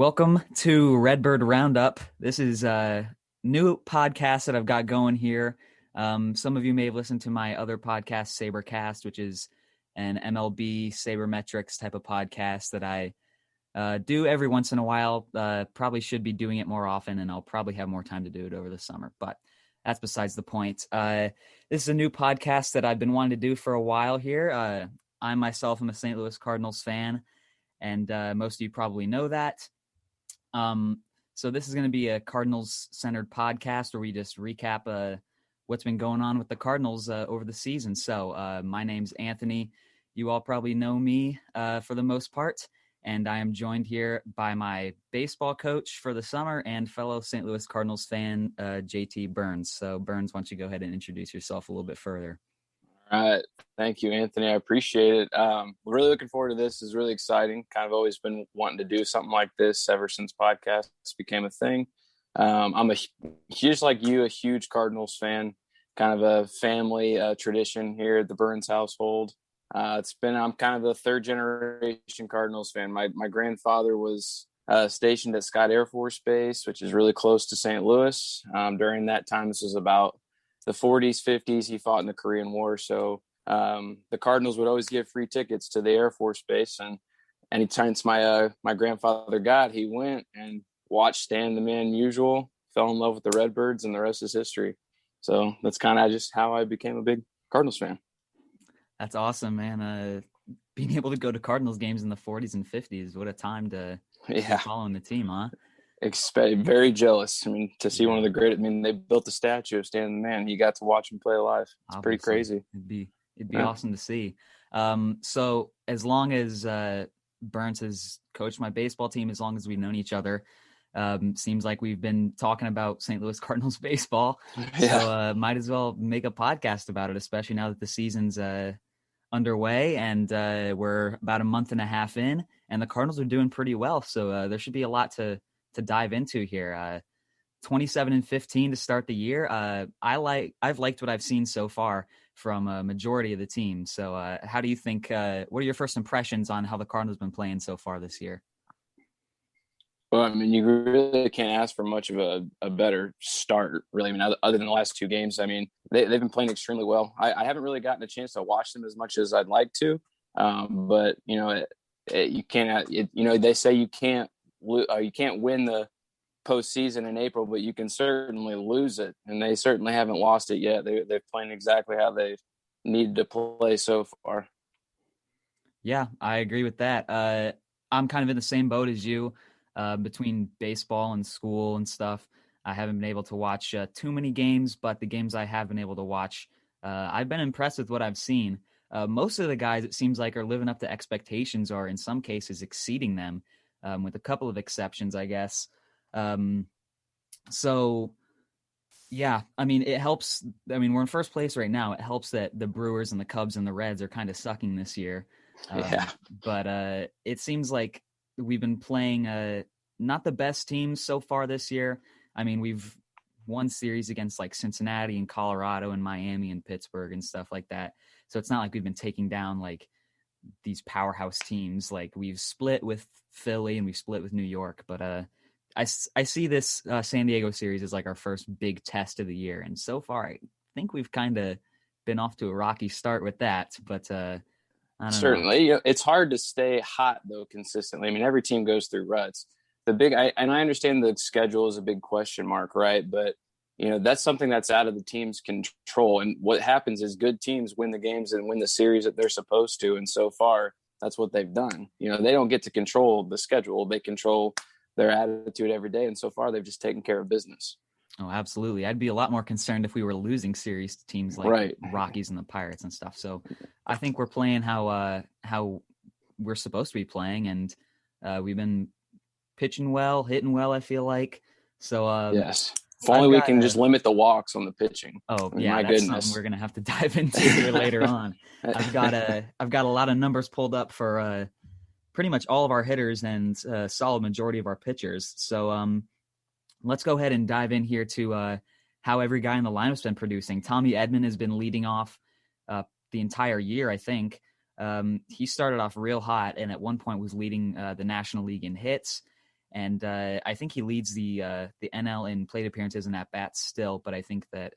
Welcome to Redbird Roundup. This is a new podcast that I've got going here. Some of you may have listened to my other podcast, Sabercast, which is an MLB sabermetrics type of podcast that I do every once in a while. Probably should be doing it more often, and I'll probably have more time to do it over the summer. But that's besides the point. This is a new podcast that I've been wanting to do for a while here. I myself am a St. Louis Cardinals fan, and most of you probably know that. So this is going to be a Cardinals-centered podcast where we just recap what's been going on with the Cardinals over the season. So my name's Anthony. You all probably know me for the most part, and I am joined here by my baseball coach for the summer and fellow St. Louis Cardinals fan, JT Burns. So Burns, why don't you go ahead and introduce yourself a little bit further? All right. Thank you, Anthony. I appreciate it. Really looking forward to this. It's really exciting. Kind of always been wanting to do something like this ever since podcasts became a thing. I'm just like you, a huge Cardinals fan, kind of a family tradition here at the Burns household. I'm kind of a third generation Cardinals fan. My grandfather was stationed at Scott Air Force Base, which is really close to St. Louis. During that time, this was about the 40s, 50s, he fought in the Korean War. So the Cardinals would always give free tickets to the Air Force Base. And anytime my grandfather got, he went and watched Stan the Man Usual, fell in love with the Redbirds, and the rest is history. So that's kind of just how I became a big Cardinals fan. That's awesome, man. Being able to go to Cardinals games in the 40s and 50s, what a time to be following the team, huh? Very jealous. I mean, to see one of the great. I mean, they built a statue of Stan the Man. You got to watch him play live. It's Obviously, pretty crazy. It'd be awesome to see. So as long as Burns has coached my baseball team, as long as we've known each other, seems like we've been talking about St. Louis Cardinals baseball. Yeah. So might as well make a podcast about it, especially now that the season's underway and we're about a month and a half in, and the Cardinals are doing pretty well. So there should be a lot to dive into here. 27-15 to start the year. I've liked what I've seen so far from a majority of the team. So how do you think, what are your first impressions on how the Cardinals been playing so far this year? Well, I mean, you really can't ask for much of a better start, really. I mean, other than the last two games, I mean, they've been playing extremely well. I haven't really gotten a chance to watch them as much as I'd like to. But, you know, you can't, they say you can't win the postseason in April, but you can certainly lose it. And they certainly haven't lost it yet. They're playing exactly how they've needed to play so far. Yeah, I agree with that. I'm kind of in the same boat as you. Between baseball and school and stuff, I haven't been able to watch too many games, but the games I have been able to watch, I've been impressed with what I've seen. Most of the guys, it seems like, are living up to expectations, or in some cases exceeding them, with a couple of exceptions, I guess. So, yeah, I mean, it helps. I mean, we're in first place right now. It helps that the Brewers and the Cubs and the Reds are kind of sucking this year. But it seems like we've been playing not the best teams so far this year. I mean, we've won series against like Cincinnati and Colorado and Miami and Pittsburgh and stuff like that. So it's not like we've been taking down like these powerhouse teams. Like we've split with Philly and we've split with New York. But I see this San Diego series as like our first big test of the year. And so far, I think we've kind of been off to a rocky start with that. But Certainly, you know, it's hard to stay hot though consistently. I mean, every team goes through ruts. I understand the schedule is a big question mark, right? But you know, that's something that's out of the team's control. And what happens is good teams win the games and win the series that they're supposed to. And so far, that's what they've done. You know, they don't get to control the schedule; they control their attitude every day. And so far, they've just taken care of business. Oh, absolutely. I'd be a lot more concerned if we were losing series to teams like Rockies and the Pirates and stuff. So I think we're playing how we're supposed to be playing, and we've been pitching well, hitting well, I feel like. So yes. If only we can just limit the walks on the pitching. Oh, yeah, my goodness. Something we're going to have to dive into here later on. I've got a lot of numbers pulled up for pretty much all of our hitters and a solid majority of our pitchers. So let's go ahead and dive in here to how every guy in the lineup's been producing. Tommy Edman has been leading off the entire year, I think. He started off real hot and at one point was leading the National League in hits. And I think he leads the NL in plate appearances and at bats still, but I think that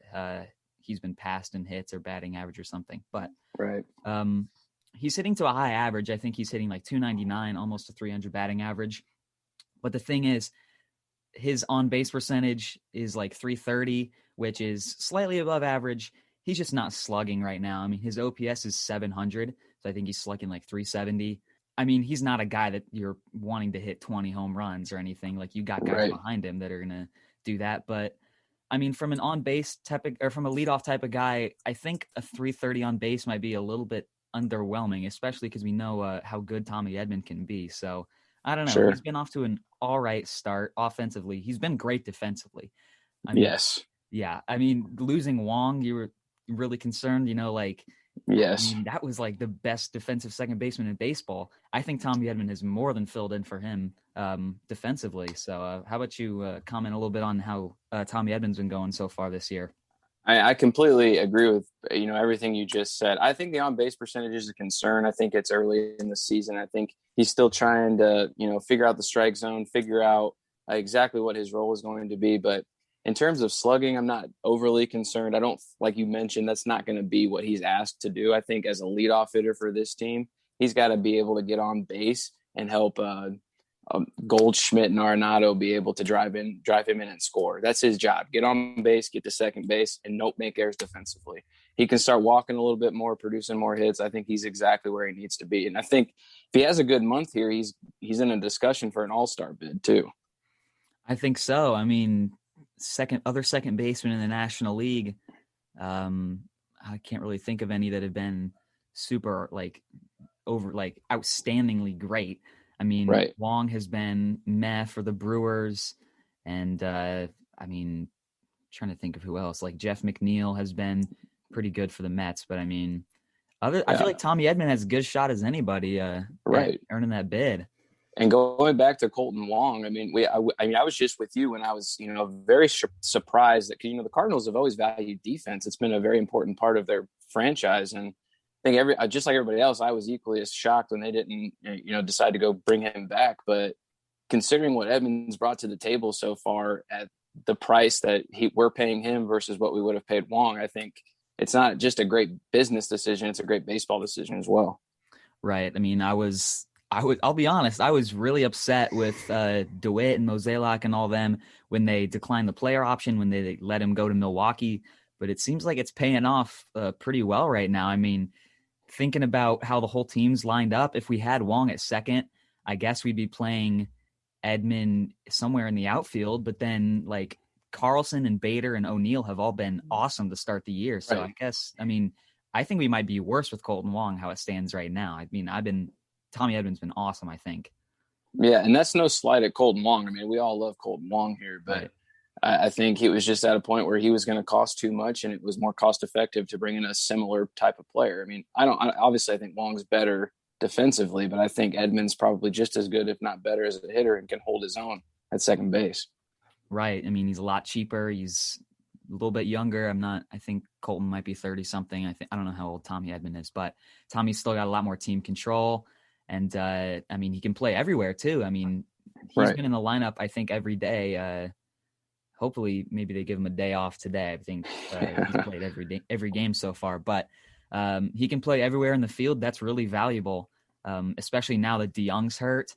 he's been passed in hits or batting average or something. But Right. He's hitting to a high average. I think he's hitting like 299, almost a 300 batting average. But the thing is, his on-base percentage is like 330, which is slightly above average. He's just not slugging right now. I mean, his OPS is 700, so I think he's slugging like 370. I mean, he's not a guy that you're wanting to hit 20 home runs or anything. Like, you got guys behind him that are going to do that. But, I mean, from an on-base type of, or from a leadoff type of guy, I think a 330 on base might be a little bit underwhelming, especially because we know how good Tommy Edman can be. So, I don't know. Sure. He's been off to an all right start offensively. He's been great defensively. I mean, yes. Yeah. I mean, losing Wong, you were really concerned, Yes. I mean, that was like the best defensive second baseman in baseball. I think Tommy Edman has more than filled in for him defensively. So how about you comment a little bit on how Tommy Edman's been going so far this year? I completely agree with, everything you just said. I think the on-base percentage is a concern. I think it's early in the season. I think he's still trying to, figure out the strike zone, figure out exactly what his role is going to be. But in terms of slugging, I'm not overly concerned. I don't, like you mentioned, that's not going to be what he's asked to do. I think as a leadoff hitter for this team, he's got to be able to get on base and help Goldschmidt and Arenado be able to drive him in and score. That's his job. Get on base, get to second base, and don't make errors defensively. He can start walking a little bit more, producing more hits. I think he's exactly where he needs to be. And I think if he has a good month here, he's in a discussion for an all-star bid too. I think so. I mean, second baseman in the National League. I can't really think of any that have been super outstandingly great. I mean, right. Wong has been meh for the Brewers, and trying to think of who else. Like Jeff McNeil has been pretty good for the Mets, but I mean, I feel like Tommy Edman has as good shot as anybody right. at earning that bid. And going back to Colton Wong, I mean, I was just with you when I was, very surprised that, the Cardinals have always valued defense. It's been a very important part of their franchise. And I think just like everybody else, I was equally as shocked when they didn't, decide to go bring him back. But considering what Edmonds brought to the table so far at the price that we're paying him versus what we would have paid Wong, I think it's not just a great business decision. It's a great baseball decision as well. Right. I mean, I'll be honest, I was really upset with DeWitt and Mozeliak and all them when they declined the player option, when they let him go to Milwaukee. But it seems like it's paying off pretty well right now. I mean, thinking about how the whole team's lined up, if we had Wong at second, I guess we'd be playing Edman somewhere in the outfield. But then, like, Carlson and Bader and O'Neill have all been awesome to start the year. So right. I think we might be worse with Colton Wong how it stands right now. I mean, Tommy Edman's been awesome, I think. Yeah, and that's no slight at Colton Wong. I mean, we all love Colton Wong here, but right. I think he was just at a point where he was going to cost too much, and it was more cost effective to bring in a similar type of player. I mean, obviously I think Wong's better defensively, but I think Edman's probably just as good, if not better, as a hitter and can hold his own at second base. Right. I mean, he's a lot cheaper. He's a little bit younger. I think Colton might be 30 something. I don't know how old Tommy Edman is, but Tommy's still got a lot more team control. And he can play everywhere too. I mean, he's been in the lineup, I think, every day. Hopefully maybe they give him a day off today. I think he's played every game so far, but he can play everywhere in the field. That's really valuable. Especially now that DeYoung's hurt.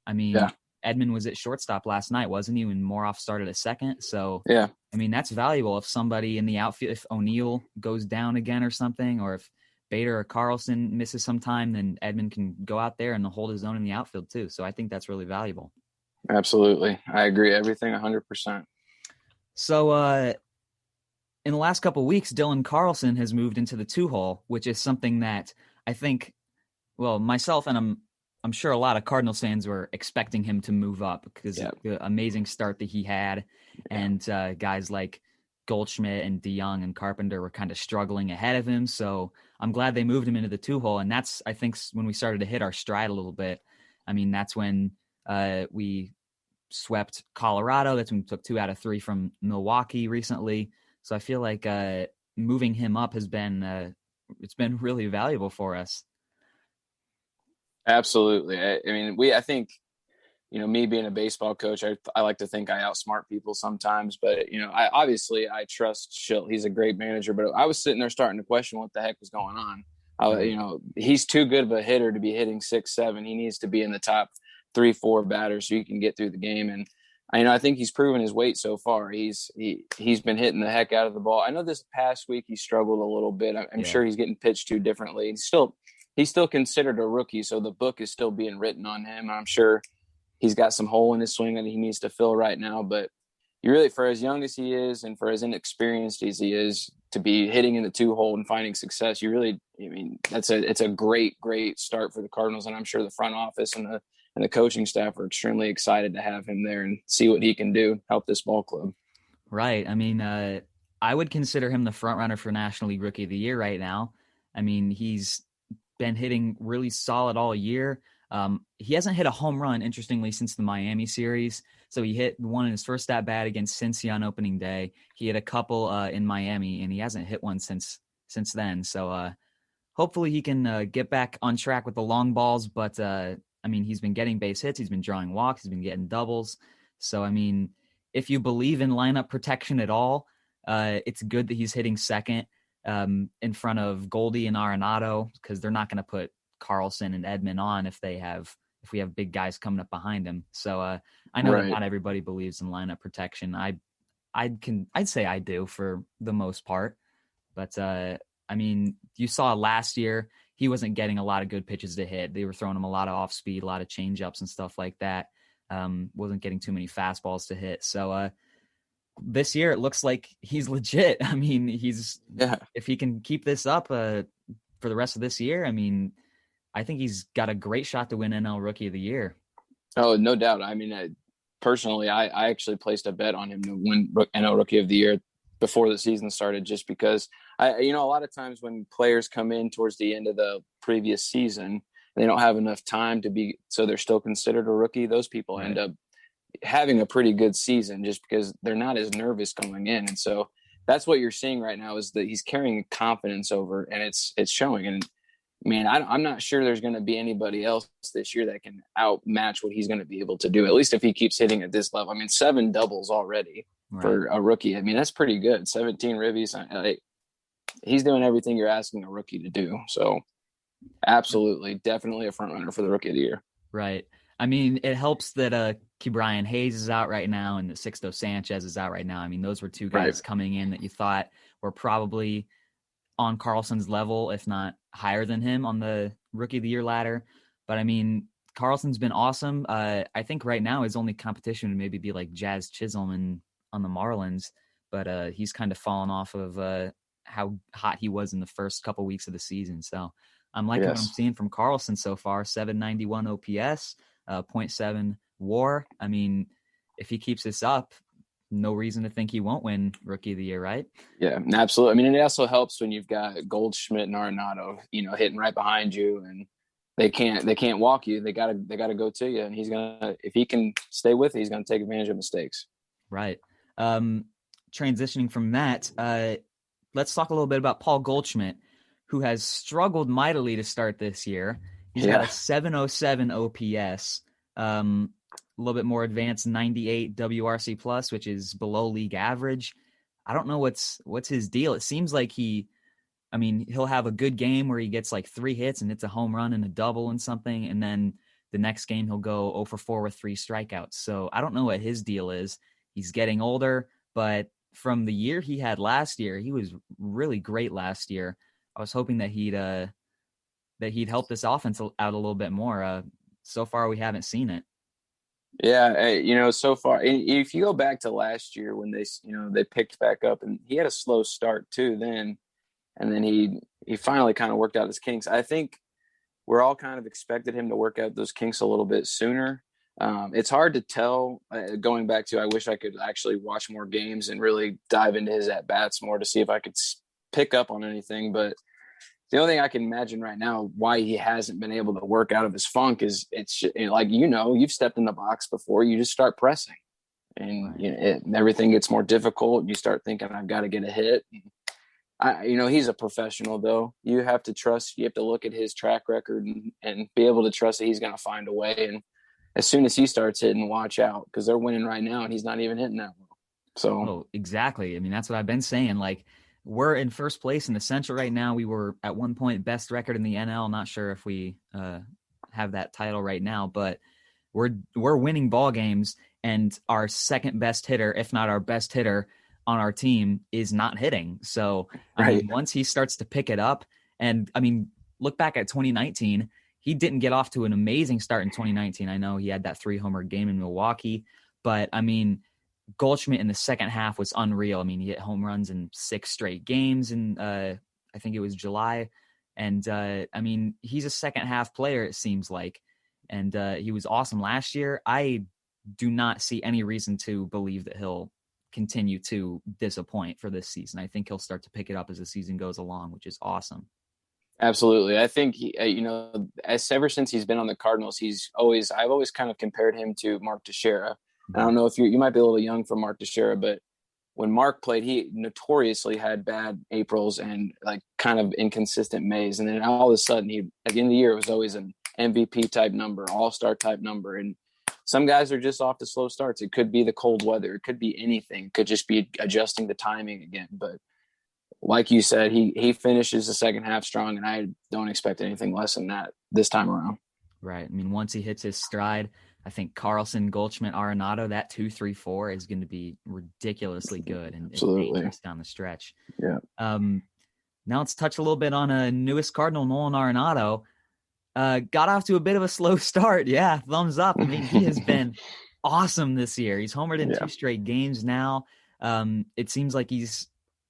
I mean, Edman was at shortstop last night, wasn't he? When Moroff started at second. So, yeah, I mean, that's valuable if somebody in the outfield, if O'Neill goes down again or something, or if Bader or Carlson misses some time, then Edman can go out there and hold his own in the outfield too. So I think that's really valuable. Absolutely. I agree. Everything 100%. So in the last couple of weeks, Dylan Carlson has moved into the 2-hole, which is something that I think, well, myself and I'm sure a lot of Cardinals fans were expecting him to move up because of the amazing start that he had. Yeah. And guys like Goldschmidt and DeYoung and Carpenter were kind of struggling ahead of him. So I'm glad they moved him into the 2-hole. And that's, I think, when we started to hit our stride a little bit. I mean, that's when we swept Colorado. That's when we took 2 out of 3 from Milwaukee recently. So I feel like moving him up has been it's been really valuable for us. Absolutely. I mean, I think me being a baseball coach, I like to think I outsmart people sometimes, but I trust Schilt. He's a great manager, but I was sitting there starting to question what the heck was going on. Right. He's too good of a hitter to be hitting 6-7. He needs to be in the top 3-4 batters so you can get through the game. And I think he's proven his weight so far. He's been hitting the heck out of the ball. I know this past week he struggled a little bit. I'm sure he's getting pitched to differently. He's still considered a rookie, so the book is still being written on him. I'm sure he's got some hole in his swing that he needs to fill right now. But you really, for as young as he is and for as inexperienced as he is, to be hitting in the 2-hole and finding success, it's a great start for the Cardinals. And I'm sure the front office and the coaching staff are extremely excited to have him there and see what he can do, help this ball club. Right. I mean, I would consider him the front runner for National League Rookie of the Year right now. I mean, he's been hitting really solid all year. He hasn't hit a home run, interestingly, since the Miami series. So he hit one in his first at bat against Cincy on opening day. He hit a couple in Miami, and he hasn't hit one since then. So hopefully he can get back on track with the long balls. But he's been getting base hits. He's been drawing walks. He's been getting doubles. So if you believe in lineup protection at all, it's good that he's hitting second in front of Goldie and Arenado, because they're not going to put Carlson and Edman on if we have big guys coming up behind him. So I know that not everybody believes in lineup protection. I'd say I do for the most part, but you saw last year he wasn't getting a lot of good pitches to hit. They were throwing him a lot of off speed, a lot of change ups and stuff like that. Wasn't getting too many fastballs to hit. So this year it looks like he's legit. If he can keep this up for the rest of this year, I think he's got a great shot to win NL Rookie of the Year. Oh, no doubt. Personally, I actually placed a bet on him to win NL Rookie of the Year before the season started, just because a lot of times when players come in towards the end of the previous season, they don't have enough time so they're still considered a rookie. Those people end up having a pretty good season just because they're not as nervous going in. And so that's what you're seeing right now, is that he's carrying confidence over, and it's showing. And man, I'm not sure there's going to be anybody else this year that can outmatch what he's going to be able to do, at least if he keeps hitting at this level. 7 doubles already for a rookie. That's pretty good. 17 ribbies. He's doing everything you're asking a rookie to do. So absolutely, definitely a front runner for the Rookie of the Year. Right. It helps that Ke'Bryan Hayes is out right now and that Sixto Sanchez is out right now. Those were two guys coming in that you thought were probably on Carlson's level, if not higher than him on the Rookie of the Year ladder. But Carlson's been awesome. I think right now his only competition would maybe be like Jazz Chisholm on the Marlins, but he's kind of fallen off of how hot he was in the first couple weeks of the season. So I'm liking what I'm seeing from Carlson so far. 791 OPS, 0.7 WAR. If he keeps this up, no reason to think he won't win Rookie of the Year, right? Yeah, absolutely. And it also helps when you've got Goldschmidt and Arenado, hitting right behind you, and they can't walk you. They gotta go to you, and if he can stay with it, he's gonna take advantage of mistakes. Right. Transitioning from that, let's talk a little bit about Paul Goldschmidt, who has struggled mightily to start this year. He's got a 707 OPS, a little bit more advanced 98 WRC plus, which is below league average. I don't know what's his deal. It seems like he'll have a good game where he gets like 3 hits and it's a home run and a double and something. And then the next game he'll go 0 for 4 with 3 strikeouts. So I don't know what his deal is. He's getting older, but from the year he had last year, he was really great last year. I was hoping that he'd help this offense out a little bit more. So far, we haven't seen it. Yeah, so far, if you go back to last year when they picked back up, and he had a slow start too then, and then he finally kind of worked out his kinks. I think we're all kind of expected him to work out those kinks a little bit sooner. It's hard to tell. Going back to, I wish I could actually watch more games and really dive into his at-bats more to see if I could pick up on anything. But the only thing I can imagine right now why he hasn't been able to work out of his funk is it's like, you've stepped in the box before. You just start pressing, and everything gets more difficult. You start thinking, I've got to get a hit. He's a professional, though. You have to trust. You have to look at his track record and be able to trust that he's going to find a way. And as soon as he starts hitting, watch out, because they're winning right now and he's not even hitting that well. So Oh, exactly. I mean, that's what I've been saying. Like, we're in first place in the Central right now. We were at one point best record in the NL. Not sure if we have that title right now, but we're winning ball games, and our second best hitter, if not our best hitter on our team, is not hitting. So, I right, mean, once he starts to pick it up, and I mean, look back at 2019. He didn't get off to an amazing start in 2019. I know he had that 3-homer game in Milwaukee, but I mean, Goldschmidt in the second half was unreal. I mean, he hit home runs in 6 straight games in I think it was July. And I mean, he's a second half player, it seems like. And he was awesome last year. I do not see any reason to believe that he'll continue to disappoint for this season. I think he'll start to pick it up as the season goes along, which is awesome. absolutely. I think ever since he's been on the Cardinals, I've always kind of compared him to Mark Teixeira. I don't know if you might be a little young for Mark Teixeira, but when Mark played, he notoriously had bad Aprils and like kind of inconsistent Mays. And then all of a sudden, at the end of the year, it was always an MVP type number, all-star type number. And some guys are just off to slow starts. It could be the cold weather. It could be anything. It could just be adjusting the timing again. But like you said, he finishes the second half strong, and I don't expect anything less than that this time around. Right. I mean, once he hits his stride, I think Carlson, Goldschmidt, Arenado, that 2-3-4 is going to be ridiculously good and dangerous down the stretch. Yeah. Now let's touch a little bit on a newest Cardinal, Nolan Arenado. Got off to a bit of a slow start. Yeah, thumbs up. I mean, he has been awesome this year. He's homered in 2 straight games now. It seems like he's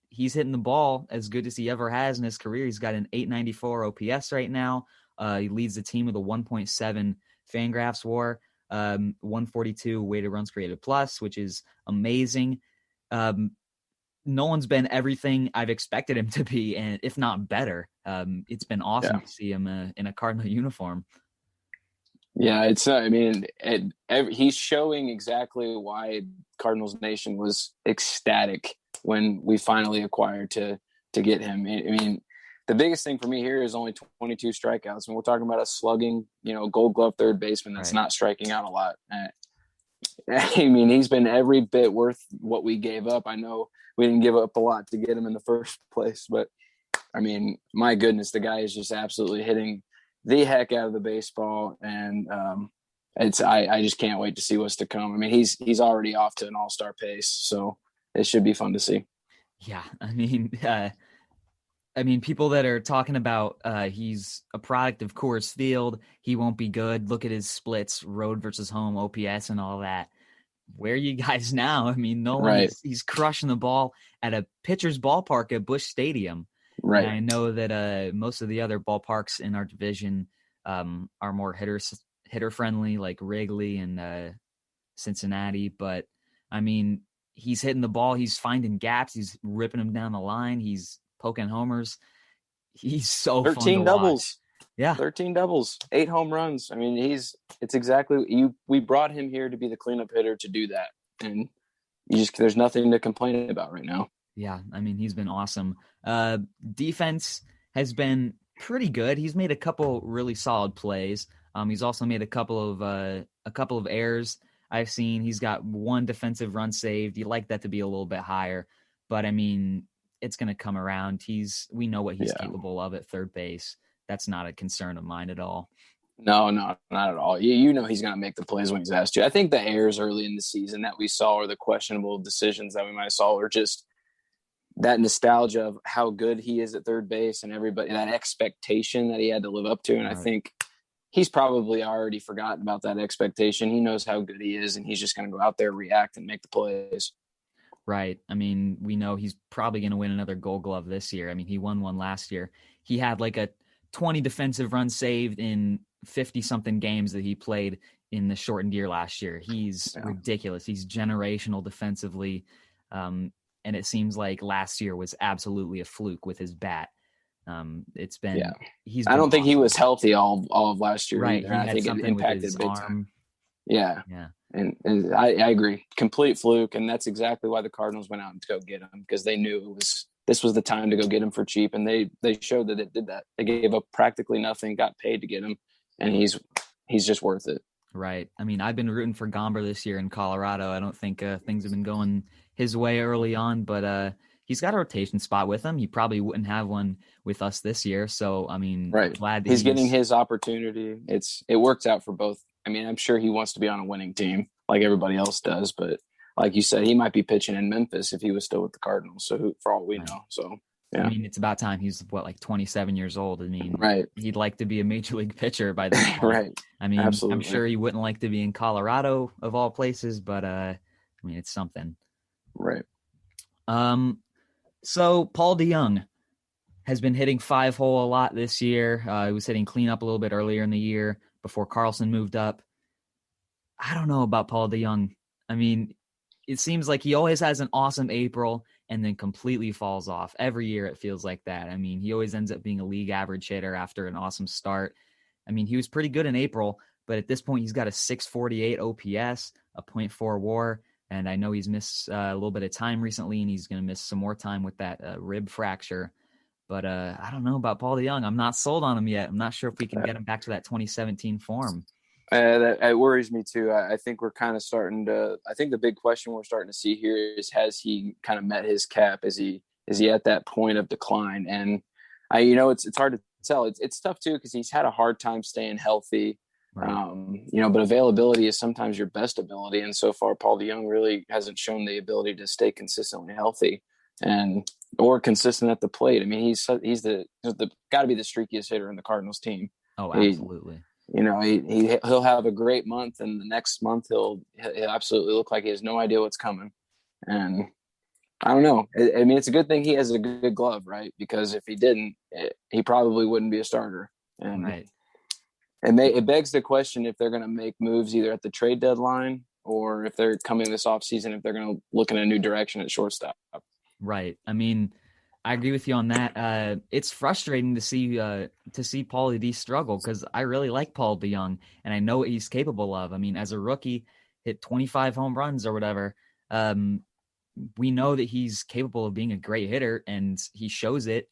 hitting the ball as good as he ever has in his career. He's got an 894 OPS right now. He leads the team with a 1.7 Fangraphs WAR, 142 weighted runs created plus, which is amazing. Nolan's been everything I've expected him to be, and if not better. It's been awesome to see him in a Cardinal uniform. Yeah, he's showing exactly why Cardinals Nation was ecstatic when we finally acquired to get him. I mean, the biggest thing for me here is only 22 strikeouts. And we're talking about a slugging, Gold Glove third baseman that's not striking out a lot. I mean, he's been every bit worth what we gave up. I know we didn't give up a lot to get him in the first place, but I mean, my goodness, the guy is just absolutely hitting the heck out of the baseball. And I just can't wait to see what's to come. I mean, he's already off to an all-star pace, so it should be fun to see. Yeah. I mean, people that are talking about he's a product of Coors Field, he won't be good. Look at his splits, road versus home, OPS, and all that. Where are you guys now? I mean, Nolan, he's crushing the ball at a pitcher's ballpark at Busch Stadium. Right. And I know that most of the other ballparks in our division are more hitter friendly, like Wrigley and Cincinnati. But I mean, he's hitting the ball, he's finding gaps, he's ripping them down the line, he's poking homers. He's so 13 fun to doubles. Watch. Yeah. 13 doubles, 8 home runs. I mean, it's exactly we brought him here to be the cleanup hitter to do that. And there's nothing to complain about right now. Yeah, I mean, he's been awesome. Defense has been pretty good. He's made a couple really solid plays. He's also made a couple of errors I've seen. He's got 1 defensive run saved. You like that to be a little bit higher, but I mean, it's going to come around. We know what he's capable of at third base. That's not a concern of mine at all. No, not at all. You know he's going to make the plays when he's asked to. I think the errors early in the season that we saw, or the questionable decisions that we might have saw, were just that nostalgia of how good he is at third base and everybody, that expectation that he had to live up to. And I think he's probably already forgotten about that expectation. He knows how good he is, and he's just going to go out there, react, and make the plays. Right. I mean, we know he's probably going to win another Gold Glove this year. I mean, he won one last year. He had like a 20 defensive runs saved in 50-something games that he played in the shortened year last year. He's ridiculous. He's generational defensively. And it seems like last year was absolutely a fluke with his bat. It's been I don't think he was healthy all of last year. Right. Either. I think it impacted his big arm. time. Yeah. And I agree. Complete fluke. And that's exactly why the Cardinals went out to go get him, because they knew this was the time to go get him for cheap. And they showed that it did that. They gave up practically nothing, got paid to get him, and he's just worth it. Right. I mean, I've been rooting for Gomber this year in Colorado. I don't think things have been going his way early on, but he's got a rotation spot with him. He probably wouldn't have one with us this year. So, I mean, Right. glad that He's getting he's his opportunity. It works out for both. I mean, I'm sure he wants to be on a winning team like everybody else does, but like you said, he might be pitching in Memphis if he was still with the Cardinals. So for all we right. know. So I yeah. mean, it's about time. He's like 27 years old. I mean, Right. he'd like to be a major league pitcher by this point. Right. I mean, I'm Absolutely. sure he wouldn't like to be in Colorado of all places, but I mean, it's something. Right. So Paul DeYoung has been hitting 5-hole a lot this year. He was hitting cleanup a little bit earlier in the year before Carlson moved up. I don't know about Paul DeYoung. I mean, it seems like he always has an awesome April and then completely falls off. Every year it feels like that. I mean, he always ends up being a league average hitter after an awesome start. I mean, he was pretty good in April, but at this point he's got a 648 OPS, a .4 WAR, and I know he's missed a little bit of time recently, and he's going to miss some more time with that rib fracture. But I don't know about Paul DeYoung. I'm not sold on him yet. I'm not sure if we can get him back to that 2017 form. That worries me too. I think we're kind of starting to. I think the big question we're starting to see here is: has he kind of met his cap? Is he at that point of decline? And it's hard to tell. It's tough too because he's had a hard time staying healthy. Right. But availability is sometimes your best ability, and so far, Paul DeYoung really hasn't shown the ability to stay consistently healthy or consistent at the plate. I mean, he's the got to be the streakiest hitter in the Cardinals team. Oh, absolutely. He'll have a great month, and the next month he'll absolutely look like he has no idea what's coming. And I don't know. I mean, it's a good thing he has a good glove, right? Because if he didn't, he probably wouldn't be a starter. And right. it begs the question if they're going to make moves either at the trade deadline or if they're coming this offseason, if they're going to look in a new direction at shortstop. Right. I mean, I agree with you on that. It's frustrating to see Paulie D struggle because I really like Paul DeYoung and I know what he's capable of. I mean, as a rookie, hit 25 home runs or whatever. We know that he's capable of being a great hitter, and he shows it,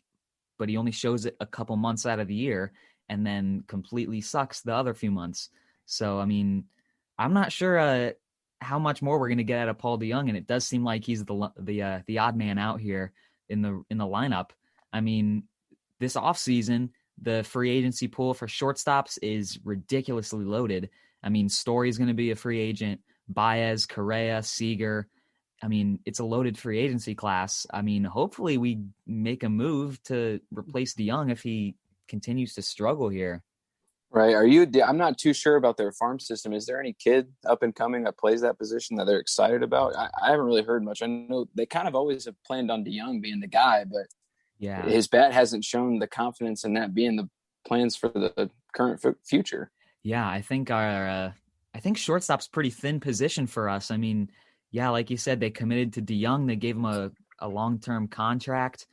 but he only shows it a couple months out of the year, and then completely sucks the other few months. So, I mean, I'm not sure how much more we're going to get out of Paul DeYoung, and it does seem like he's the odd man out here in the lineup. I mean, this offseason, the free agency pool for shortstops is ridiculously loaded. I mean, Story's going to be a free agent, Baez, Correa, Seager. I mean, it's a loaded free agency class. I mean, hopefully we make a move to replace DeYoung if he continues to struggle here. Right. I'm not too sure about their farm system. Is there any kid up and coming that plays that position that they're excited about? I haven't really heard much. I know they kind of always have planned on DeYoung being the guy, but yeah, his bat hasn't shown the confidence in that being the plans for the current future. Yeah, I think I think shortstop's pretty thin position for us. I mean, yeah, like you said, they committed to DeYoung. They gave him a long-term contract.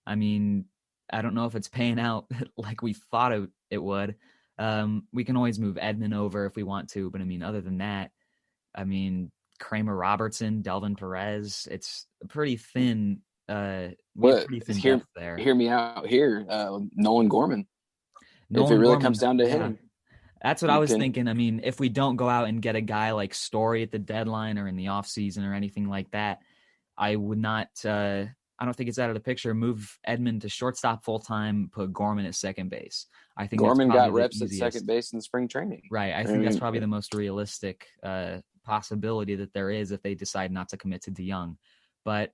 I mean, I don't know if it's paying out like we thought it would. We can always move Edman over if we want to, but I mean, other than that, I mean, Kramer Robertson, Delvin Perez, it's pretty thin. We have pretty thin depth there. Hear me out here. Nolan Gorman. If it really Gorman, comes down to hitting. That's what I was thinking. I mean, if we don't go out and get a guy like Story at the deadline or in the offseason or anything like that, I would not I don't think it's out of the picture. Move Edman to shortstop full time, put Gorman at second base. I think Gorman got reps at second base in spring training. Right. I think that's probably the most realistic possibility that there is if they decide not to commit to DeYoung. But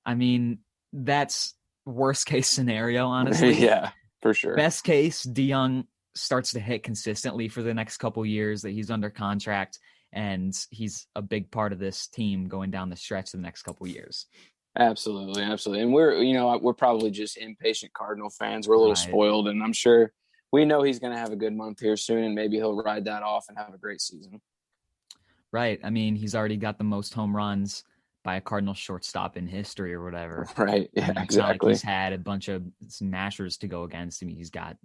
I mean, that's worst case scenario, honestly. Yeah, for sure. Best case, DeYoung starts to hit consistently for the next couple years that he's under contract, and he's a big part of this team going down the stretch the next couple years. Absolutely. And we're probably just impatient Cardinal fans. We're a little spoiled, and I'm sure we know he's going to have a good month here soon, and maybe he'll ride that off and have a great season. Right. I mean, he's already got the most home runs by a Cardinal shortstop in history or whatever. Right. Yeah, I mean, exactly. Like he's had a bunch of smashers to go against. I mean, he's got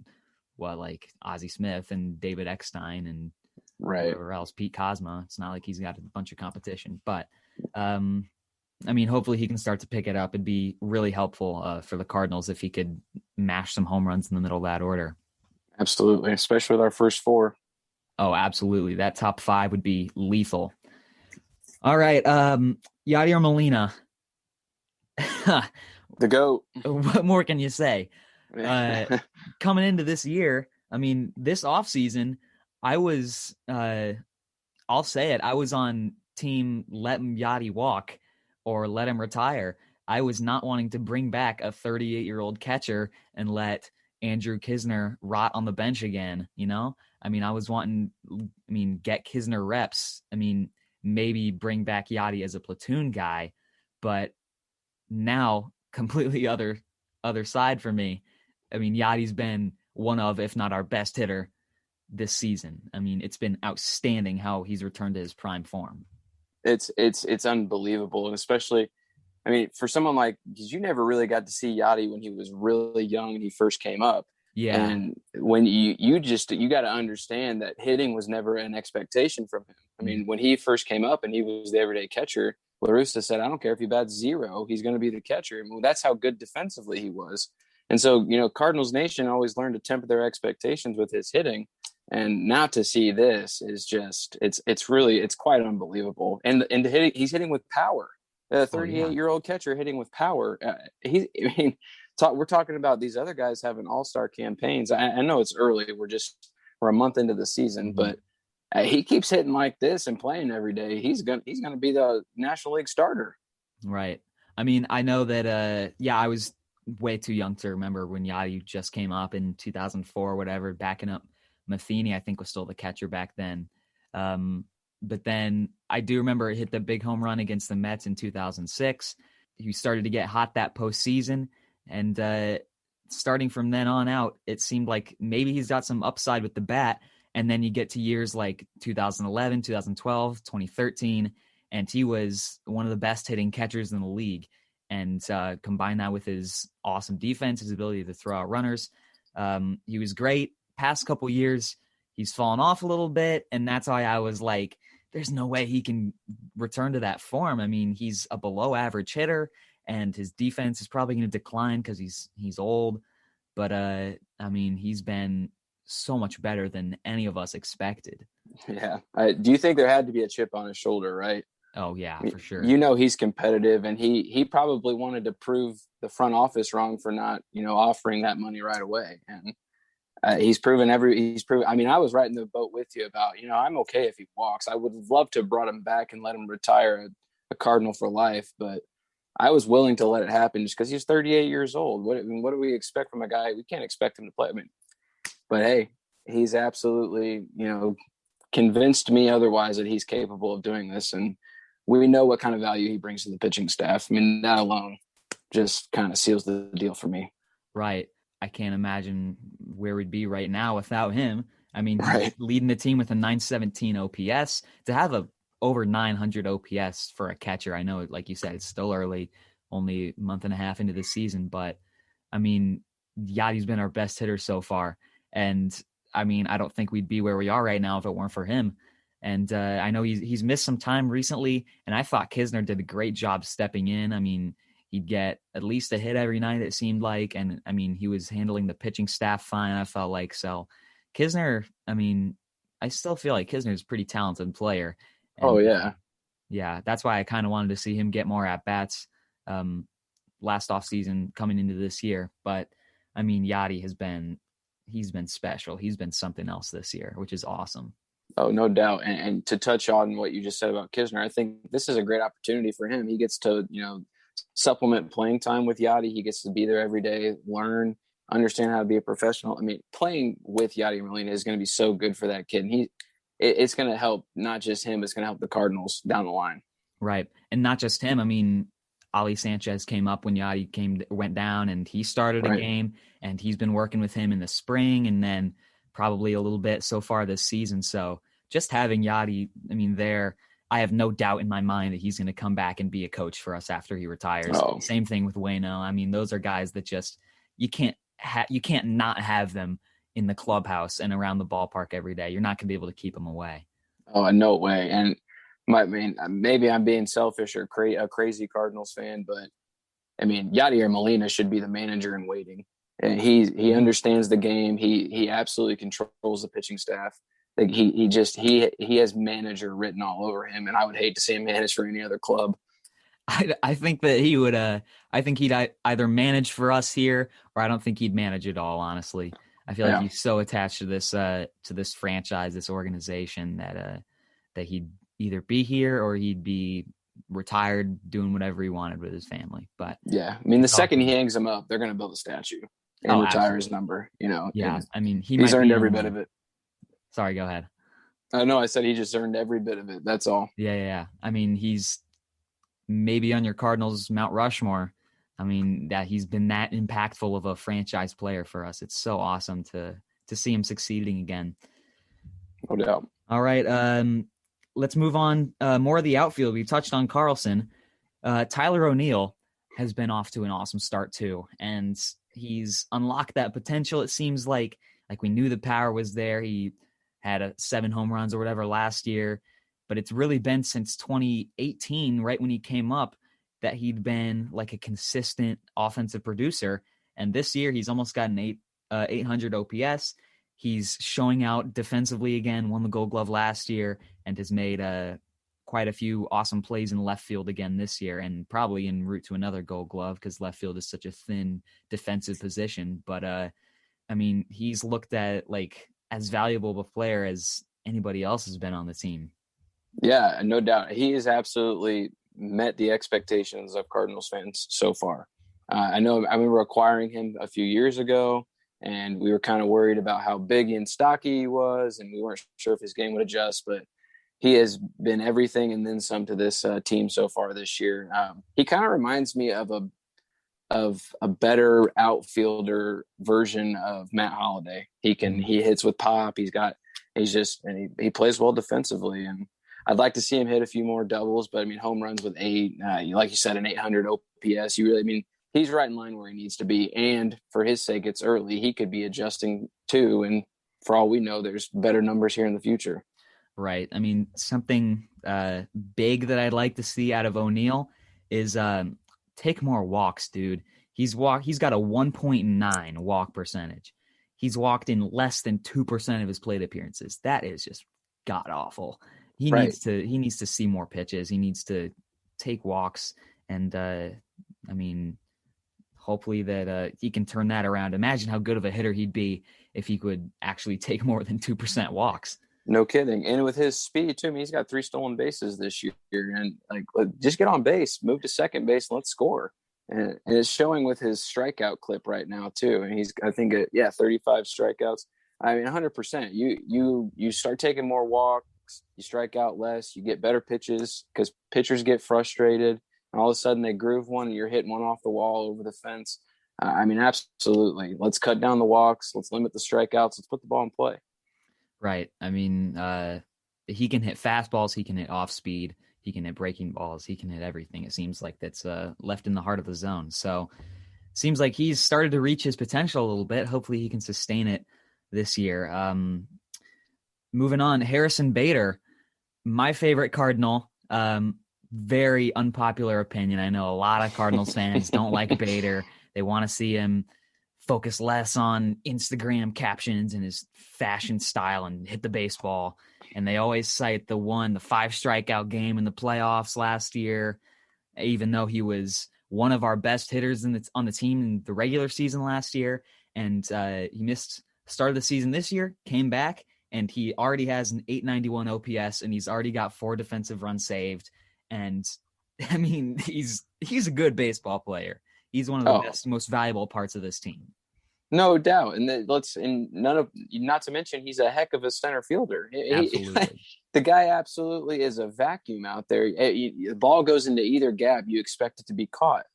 like Ozzie Smith and David Eckstein and whoever else, Pete Cosma. It's not like he's got a bunch of competition, but I mean, hopefully he can start to pick it up. It'd be really helpful for the Cardinals if he could mash some home runs in the middle of that order. Absolutely, especially with our first four. Oh, absolutely. That top five would be lethal. All right. Yadier Molina. The GOAT. What more can you say? Uh, Coming into this year, I mean, this offseason, I was, I'll say it, I was on team let him Yachty walk or let him retire. I was not wanting to bring back a 38-year-old catcher and let Andrew Kisner rot on the bench again, you know? I mean, I was wanting, get Kisner reps. I mean, maybe bring back Yachty as a platoon guy, but now completely other side for me. I mean, Yachty's been one of, if not our best hitter this season. I mean, it's been outstanding how he's returned to his prime form. It's unbelievable, and especially, I mean, for someone like, because you never really got to see Yachty when he was really young and he first came up. Yeah. And when you got to understand that hitting was never an expectation from him. I mean, when he first came up and he was the everyday catcher, La Russa said, I don't care if he bats 0, he's going to be the catcher. And that's how good defensively he was. And so, Cardinals Nation always learned to temper their expectations with his hitting. And now to see this is just, it's quite unbelievable. And the hitting, he's hitting with power. A 38-year-old catcher hitting with power. We're talking about these other guys having all-star campaigns. I know it's early. We're a month into the season, but he keeps hitting like this and playing every day. He's gonna be the National League starter. Right. I mean, I know that. I was way too young to remember when Yachty just came up in 2004 or whatever, backing up Matheny. I think was still the catcher back then. But then I do remember it hit the big home run against the Mets in 2006. He started to get hot that postseason. And starting from then on out, it seemed like maybe he's got some upside with the bat. And then you get to years like 2011, 2012, 2013, and he was one of the best hitting catchers in the league. And combine that with his awesome defense, his ability to throw out runners. He was great. Past couple years, he's fallen off a little bit. And that's why I was like, there's no way he can return to that form. I mean, he's a below average hitter and his defense is probably going to decline because he's old. But I mean, he's been so much better than any of us expected. Yeah. Do you think there had to be a chip on his shoulder, right? Oh yeah, for sure. He's competitive, and he probably wanted to prove the front office wrong for not, offering that money right away. And he's proven. I mean, I was right in the boat with you about, I'm okay if he walks. I would love to have brought him back and let him retire a Cardinal for life, but I was willing to let it happen just because he's 38 years old. What do we expect from a guy? We can't expect him to play. I mean, but hey, he's absolutely, convinced me otherwise that he's capable of doing this. And we know what kind of value he brings to the pitching staff. I mean, that alone just kind of seals the deal for me. Right. I can't imagine where we'd be right now without him. I mean, right. Leading the team with a 917 OPS. To have a over 900 OPS for a catcher, I know, like you said, it's still early, only a month and a half into the season, but I mean, Yachty's been our best hitter so far. And I mean, I don't think we'd be where we are right now if it weren't for him. And I know he's missed some time recently, and I thought Kisner did a great job stepping in. I mean, he'd get at least a hit every night, it seemed like. And I mean, he was handling the pitching staff fine, I felt like. So Kisner, I mean, I still feel like Kisner's a pretty talented player. And, yeah, that's why I kind of wanted to see him get more at bats last offseason coming into this year. But I mean, Yachty he's been special. He's been something else this year, which is awesome. Oh, no doubt. And to touch on what you just said about Kisner, I think this is a great opportunity for him. He gets to, supplement playing time with Yachty. He gets to be there every day, learn, understand how to be a professional. I mean, playing with Yachty Molina is going to be so good for that kid. And it's going to help not just him, it's going to help the Cardinals down the line. Right. And not just him. I mean, Ali Sanchez came up when Yachty went down, and he started a game, and he's been working with him in the spring and then probably a little bit so far this season. So just having Yachty, I mean, I have no doubt in my mind that he's going to come back and be a coach for us after he retires. Oh. Same thing with Waino. I mean, those are guys that just you can't not have them in the clubhouse and around the ballpark every day. You're not going to be able to keep them away. Oh, no way. And maybe I'm being selfish or a crazy Cardinals fan, but I mean, Yadier Molina should be the manager in waiting. And he understands the game. He absolutely controls the pitching staff. Like he has manager written all over him, and I would hate to see him manage for any other club. I think that he would. I think he'd either manage for us here, or I don't think he'd manage at all. Honestly, I feel like Yeah, he's so attached to this franchise, this organization that he'd either be here or he'd be retired doing whatever he wanted with his family. But yeah. I mean, the it's second he awesome. hangs him up, they're going to build a statue and Oh, retire his absolutely. number. You know, Yeah, and I mean, he he's might earned be every in. bit of it. Sorry, go ahead. No, I said he just earned every bit of it. That's all. Yeah. I mean, he's maybe on your Cardinals Mount Rushmore. I mean, that he's been that impactful of a franchise player for us. It's so awesome to see him succeeding again. No doubt. All right, let's move on. More of the outfield. We touched on Carlson. Tyler O'Neill has been off to an awesome start too, and he's unlocked that potential. It seems like we knew the power was there. He had 7 home runs or whatever last year, but it's really been since 2018, right when he came up, that he'd been like a consistent offensive producer. And this year, he's almost got an 800 OPS. He's showing out defensively again. Won the Gold Glove last year and has made quite a few awesome plays in left field again this year, and probably en route to another Gold Glove because left field is such a thin defensive position. But I mean, he's looked at like as valuable of a player as anybody else has been on the team. Yeah, no doubt. He has absolutely met the expectations of Cardinals fans so far. I remember acquiring him a few years ago, and we were kind of worried about how big and stocky he was, and we weren't sure if his game would adjust, but he has been everything and then some to this team so far this year. He kind of reminds me of a better outfielder version of Matt Holliday. He hits with pop. He plays well defensively, and I'd like to see him hit a few more doubles. But I mean, home runs with 8, like you said, an 800 OPS. He's right in line where he needs to be. And for his sake, it's early. He could be adjusting too. And for all we know, there's better numbers here in the future. Right. I mean, something big that I'd like to see out of O'Neill is take more walks, dude. He's got a 1.9 walk percentage. He's walked in less than 2% of his plate appearances. That is just god awful. He Right. needs to see more pitches. He needs to take walks, and I mean, hopefully that he can turn that around. Imagine how good of a hitter he'd be if he could actually take more than 2% walks. No kidding. And with his speed too, I mean, he's got 3 stolen bases this year, and like just get on base, move to second base, and let's score. And it's showing with his strikeout clip right now too. And he's, I think, 35 strikeouts. I mean, 100%. You start taking more walks, you strike out less, you get better pitches because pitchers get frustrated, and all of a sudden they groove one, and you're hitting one off the wall over the fence. I mean, absolutely. Let's cut down the walks. Let's limit the strikeouts. Let's put the ball in play. Right. I mean, he can hit fastballs. He can hit off speed. He can hit breaking balls. He can hit everything. It seems like that's left in the heart of the zone. So seems like he's started to reach his potential a little bit. Hopefully he can sustain it this year. Moving on, Harrison Bader, my favorite Cardinal. Very unpopular opinion. I know a lot of Cardinals fans don't like Bader. They want to see him focus less on Instagram captions and his fashion style and hit the baseball. And they always cite the 5 strikeout game in the playoffs last year, even though he was one of our best hitters on the team in the regular season last year. And he missed start of the season this year, came back, and he already has an 891 OPS, and he's already got 4 defensive runs saved. And I mean, he's a good baseball player. He's one of the best, most valuable parts of this team. No doubt. And not to mention, he's a heck of a center fielder. Absolutely. The guy absolutely is a vacuum out there. The ball goes into either gap, you expect it to be caught.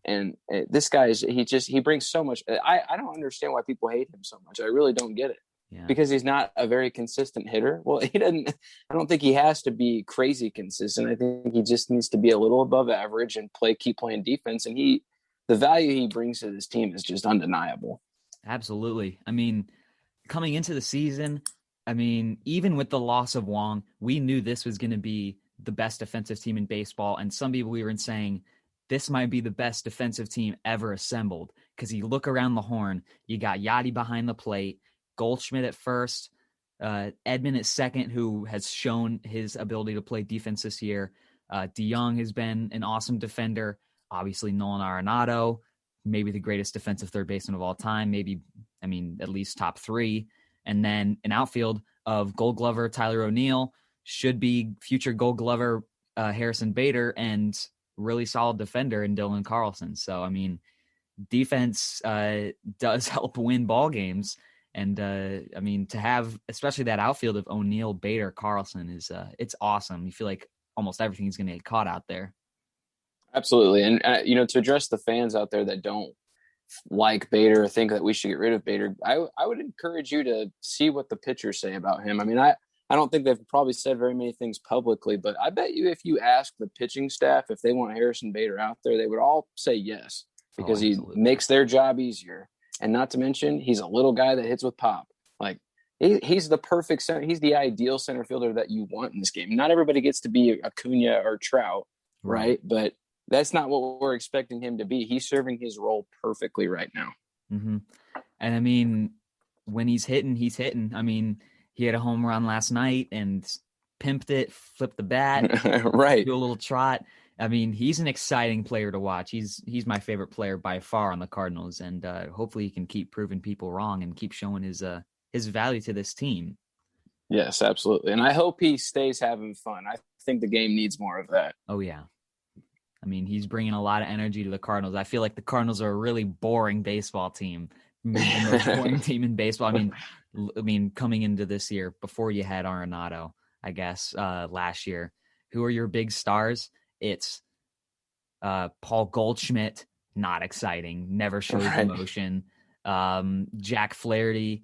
And this guy he brings so much. I don't understand why people hate him so much. I really don't get it. Yeah. Because he's not a very consistent hitter. Well, I don't think he has to be crazy consistent. I think he just needs to be a little above average and keep playing defense. And the value he brings to this team is just undeniable. Absolutely. I mean, coming into the season, I mean, even with the loss of Wong, we knew this was going to be the best defensive team in baseball. And some people even saying this might be the best defensive team ever assembled. Because you look around the horn, you got Yachty behind the plate, Goldschmidt at first, Edmond at second, who has shown his ability to play defense this year. DeYoung has been an awesome defender. Obviously, Nolan Arenado, maybe the greatest defensive third baseman of all time. Maybe, at least top three. And then an outfield of Gold Glover Tyler O'Neill, should be future Gold Glover Harrison Bader, and really solid defender in Dylan Carlson. So, defense does help win ball games. And to have especially that outfield of O'Neill, Bader, Carlson is it's awesome. You feel like almost everything's going to get caught out there. Absolutely. And, to address the fans out there that don't like Bader or think that we should get rid of Bader, I would encourage you to see what the pitchers say about him. I don't think they've probably said very many things publicly, but I bet you if you ask the pitching staff if they want Harrison Bader out there, they would all say yes, because he makes their job easier. And not to mention, he's a little guy that hits with pop. Like, he's the perfect center. He's the ideal center fielder that you want in this game. Not everybody gets to be Acuna or Trout, right? But that's not what we're expecting him to be. He's serving his role perfectly right now. Mm-hmm. And when he's hitting, he's hitting. He had a home run last night and pimped it, flipped the bat, right? Do a little trot. He's an exciting player to watch. He's my favorite player by far on the Cardinals, and hopefully he can keep proving people wrong and keep showing his value to this team. Yes, absolutely. And I hope he stays having fun. I think the game needs more of that. Oh, yeah. He's bringing a lot of energy to the Cardinals. I feel like the Cardinals are a really boring baseball team. The most boring team in baseball. Coming into this year, before you had Arenado, I guess, last year, who are your big stars? It's Paul Goldschmidt, not exciting, never shows emotion. Jack Flaherty,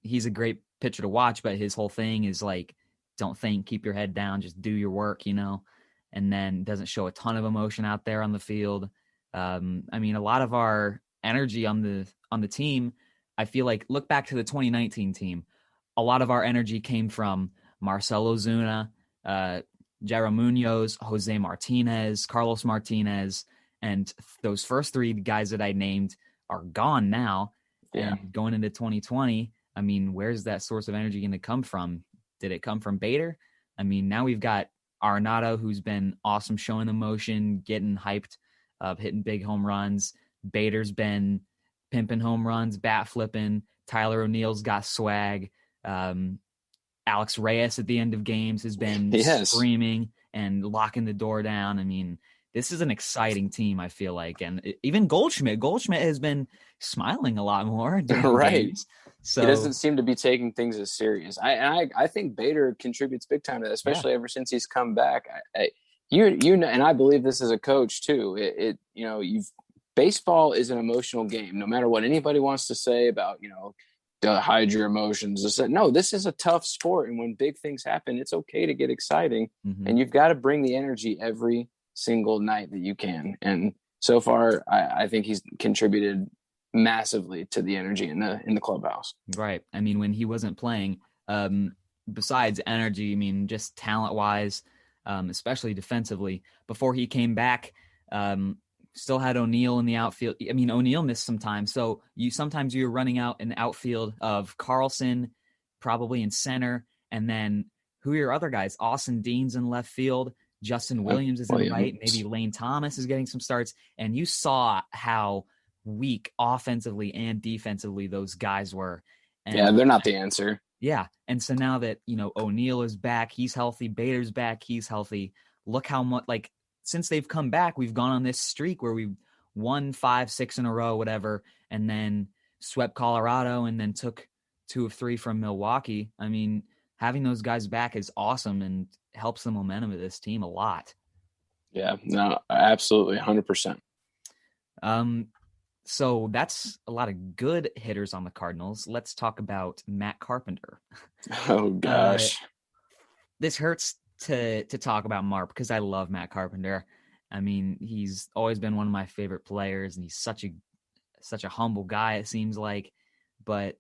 he's a great pitcher to watch, but his whole thing is like, don't think, keep your head down, just do your work, and then doesn't show a ton of emotion out there on the field. A lot of our energy on the team, I feel like, look back to the 2019 team, a lot of our energy came from Marcell Ozuna, Jairo Munoz, Jose Martinez, Carlos Martinez, and those first three guys that I named are gone now. Yeah. And going into 2020, where's that source of energy going to come from? Did it come from Bader? Now we've got Arenado, who's been awesome, showing emotion, getting hyped, hitting big home runs. Bader's been pimping home runs, bat flipping. Tyler O'Neill's got swag. Alex Reyes at the end of games has been screaming and locking the door down. This is an exciting team, I feel like. And even Goldschmidt has been smiling a lot more during games. So he doesn't seem to be taking things as serious. I think Bader contributes big time to that, especially ever since he's come back. And I believe this as a coach too. Baseball is an emotional game, no matter what anybody wants to say about, hide your emotions. No, this is a tough sport. And when big things happen, it's okay to get exciting. Mm-hmm. And you've got to bring the energy every single night that you can. And so far, I think he's contributed massively to the energy in the clubhouse. Right. When he wasn't playing, besides energy, just talent wise, especially defensively, before he came back, still had O'Neill in the outfield. O'Neill missed some time. So sometimes you're running out an outfield of Carlson, probably in center. And then who are your other guys? Austin Dean's in left field. Justin Williams is in right. Maybe Lane Thomas is getting some starts. And you saw how weak offensively and defensively those guys were. And they're not the answer. Yeah. And so now that, O'Neill is back, he's healthy. Bader's back, he's healthy. Look how much, since they've come back, we've gone on this streak where we've won 5-6 in a row, whatever, and then swept Colorado and then took 2 of 3 from Milwaukee. Having those guys back is awesome and helps the momentum of this team a lot. Yeah, no, absolutely. 100%. So that's a lot of good hitters on the Cardinals. Let's talk about Matt Carpenter. Oh gosh. This hurts to talk about Mark because I love Matt Carpenter. He's always been one of my favorite players, and he's such a humble guy, it seems like. But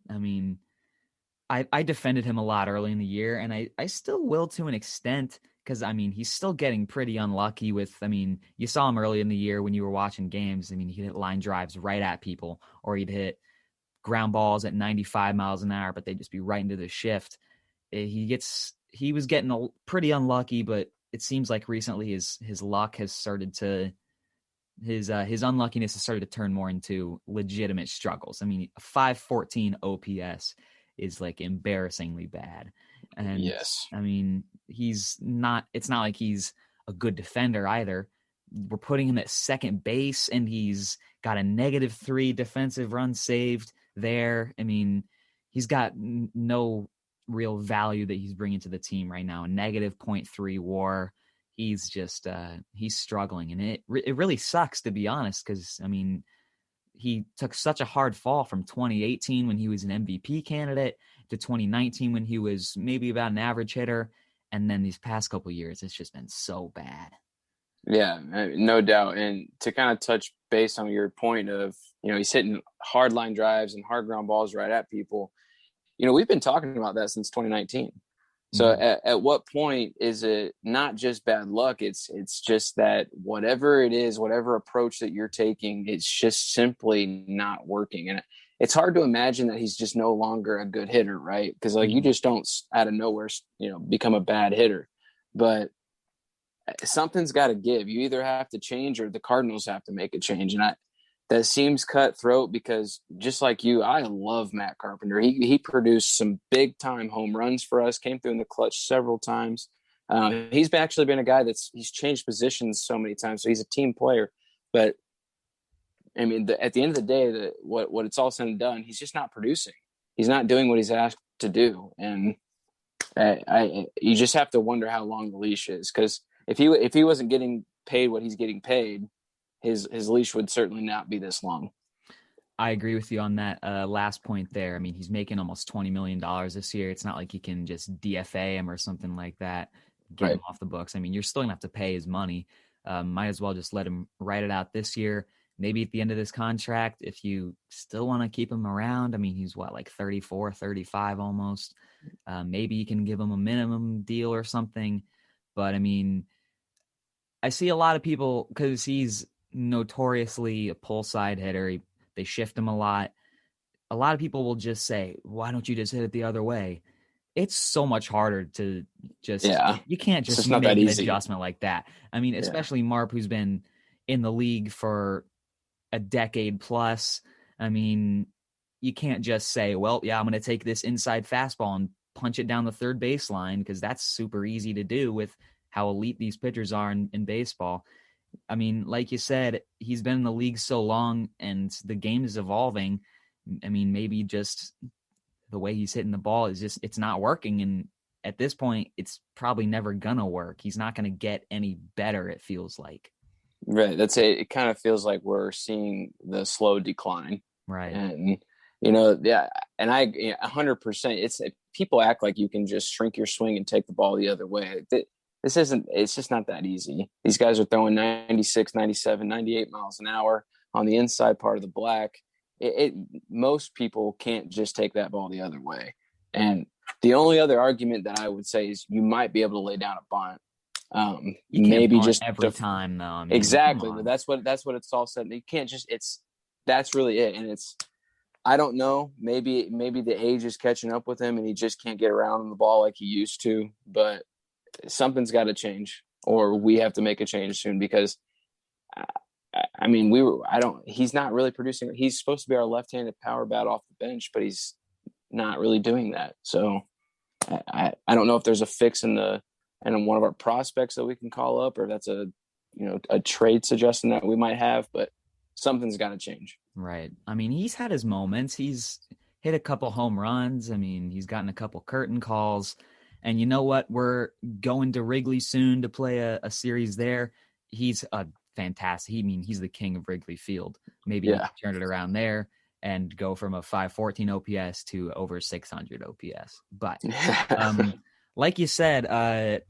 I defended him a lot early in the year, and I still will to an extent because he's still getting pretty unlucky with. You saw him early in the year when you were watching games. He'd hit line drives right at people, or he'd hit ground balls at 95 miles an hour, but they'd just be right into the shift. He was getting pretty unlucky, but it seems like recently his luck has started to his unluckiness has started to turn more into legitimate struggles. I mean, a 514 OPS is like embarrassingly bad. And Yes. I mean, it's not like he's a good defender either. We're putting him at second base and he's got a -3 defensive run saved there. I mean, he's got no real value that he's bringing to the team right now. A -0.3 WAR. He's just he's struggling, and it really sucks, to be honest, because I mean, he took such a hard fall from 2018 when he was an MVP candidate to 2019 when he was maybe about an average hitter, and then these past couple of years it's just been so bad. Yeah, no doubt. And to kind of touch base on your point of, he's hitting hard line drives and hard ground balls right at people. We've been talking about that since 2019. So at what point is it not just bad luck? It's just that whatever it is, whatever approach that you're taking, it's just simply not working. And it's hard to imagine that he's just no longer a good hitter, right? Because you just don't out of nowhere, become a bad hitter. But something's got to give. You either have to change or the Cardinals have to make a change. And that seems cutthroat because just like you, I love Matt Carpenter. He produced some big time home runs for us, came through in the clutch several times. He's actually been a guy he's changed positions so many times. So he's a team player, but I mean, at the end of the day, what it's all said and done, he's just not producing. He's not doing what he's asked to do. And you just have to wonder how long the leash is. Cause if he wasn't getting paid what he's getting paid, his leash would certainly not be this long. I agree with you on that last point there. I mean, he's making almost $20 million this year. It's not like you can just DFA him or something like that, get him off the books. I mean, you're still going to have to pay his money. Might as well just let him write it out this year. Maybe at the end of this contract, if you still want to keep him around, I mean, he's like 34, 35 almost. Maybe you can give him a minimum deal or something. But I mean, I see a lot of people, because he's notoriously a pull side hitter. They shift him a lot. A lot of people will just say, why don't you just hit it the other way? It's so much harder to you can't just make an adjustment like that. I mean, especially Marp, who's been in the league for a decade plus. I mean, you can't just say, well, yeah, I'm going to take this inside fastball and punch it down the third baseline, because that's super easy to do with how elite these pitchers are in baseball. I mean, like you said, he's been in the league so long and the game is evolving. I mean, maybe just the way he's hitting the ball is just, it's not working. And at this point, it's probably never going to work. He's not going to get any better, it feels like. Right. It kind of feels like we're seeing the slow decline. Right. And, yeah. And 100%, people act like you can just shrink your swing and take the ball the other way. It's just not that easy. These guys are throwing 96, 97, 98 miles an hour on the inside part of the black. Most people can't just take that ball the other way. And the only other argument that I would say is you might be able to lay down a bunt. You can't maybe bunt just every time though. I mean, exactly. But that's what it's all said. You can't just, that's really it. And I don't know, maybe the age is catching up with him and he just can't get around the ball like he used to, but something's got to change, or we have to make a change soon, because I mean, he's not really producing. He's supposed to be our left-handed power bat off the bench, but he's not really doing that. So I don't know if there's a fix in one of our prospects that we can call up, or if that's a trade suggestion that we might have, but something's got to change. Right. I mean, he's had his moments. He's hit a couple home runs. I mean, he's gotten a couple curtain calls. And you know what? We're going to Wrigley soon to play a series there. He's a fantastic. He's the king of Wrigley Field. Maybe he can turn it around there and go from a 514 OPS to over 600 OPS. But like you said,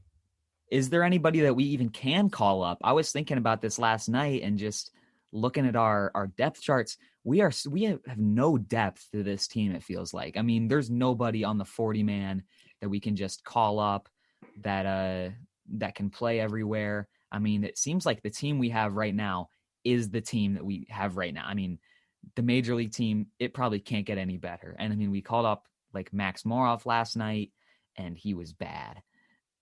is there anybody that we even can call up? I was thinking about this last night and just looking at our depth charts. We have no depth to this team, it feels like. I mean, there's nobody on the 40-man that we can just call up that can play everywhere. I mean, it seems like the team we have right now is the team that we have right now. I mean, the major league team, it probably can't get any better. And I mean, we called up like Max Moroff last night, and he was bad.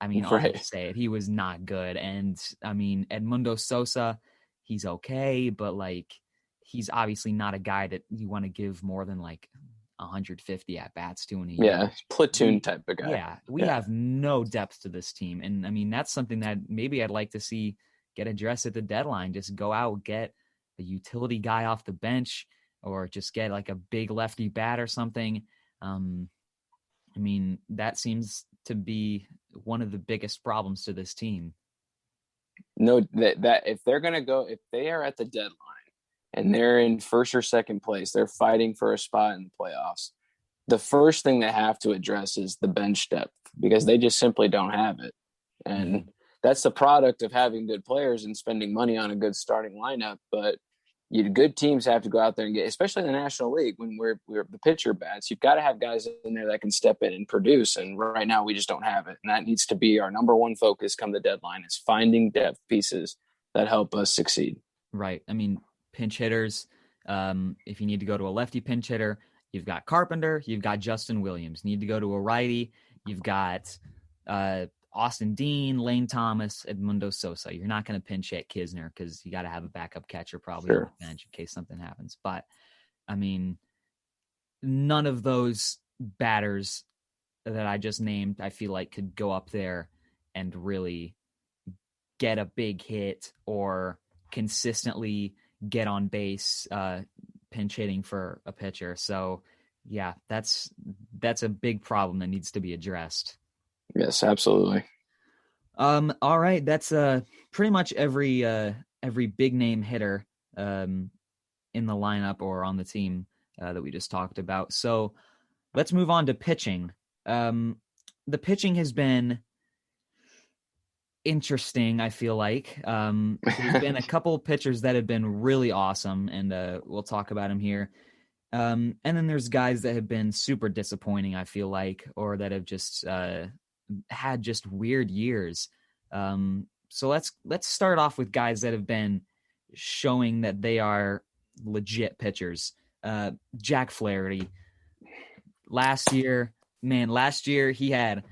I mean, I'll Right. just say it. He was not good. And I mean, Edmundo Sosa, he's okay, but like he's obviously not a guy that you want to give more than like 150 at bats to in a Yeah. year. Platoon type of guy. We Yeah. have no depth to this team. And I mean, that's something that maybe I'd like to see get addressed at the deadline. Just go out, get a utility guy off the bench, or just get like a big lefty bat or something. I mean, that seems to be one of the biggest problems to this team. No, that if they're going to go, if they are at the deadline and they're in first or second place, they're fighting for a spot in the playoffs. The first thing they have to address is the bench depth, because they just simply don't have it. And that's the product of having good players and spending money on a good starting lineup. But good teams have to go out there and get, especially in the National League, when we're the pitcher bats, you've got to have guys in there that can step in and produce. And right now we just don't have it. And that needs to be our number one focus come the deadline, is finding depth pieces that help us succeed. Right. I mean, pinch hitters, if you need to go to a lefty pinch hitter, you've got Carpenter, you've got Justin Williams. Need to go to a righty, you've got Austin Dean, Lane Thomas, Edmundo Sosa. You're not going to pinch hit Kisner because you got to have a backup catcher probably on the bench in case something happens. But, I mean, none of those batters that I just named, I feel like could go up there and really get a big hit or consistently get on base pinch hitting for a pitcher. So, yeah, that's a big problem that needs to be addressed. Yes, absolutely. All right, that's pretty much every big name hitter in the lineup or on the team that we just talked about. So let's move on to pitching. The pitching has been interesting, I feel like. There's been a couple pitchers that have been really awesome, and we'll talk about them here. And then there's guys that have been super disappointing, I feel like, or that have just had just weird years. So let's start off with guys that have been showing that they are legit pitchers. Jack Flaherty. Last year he had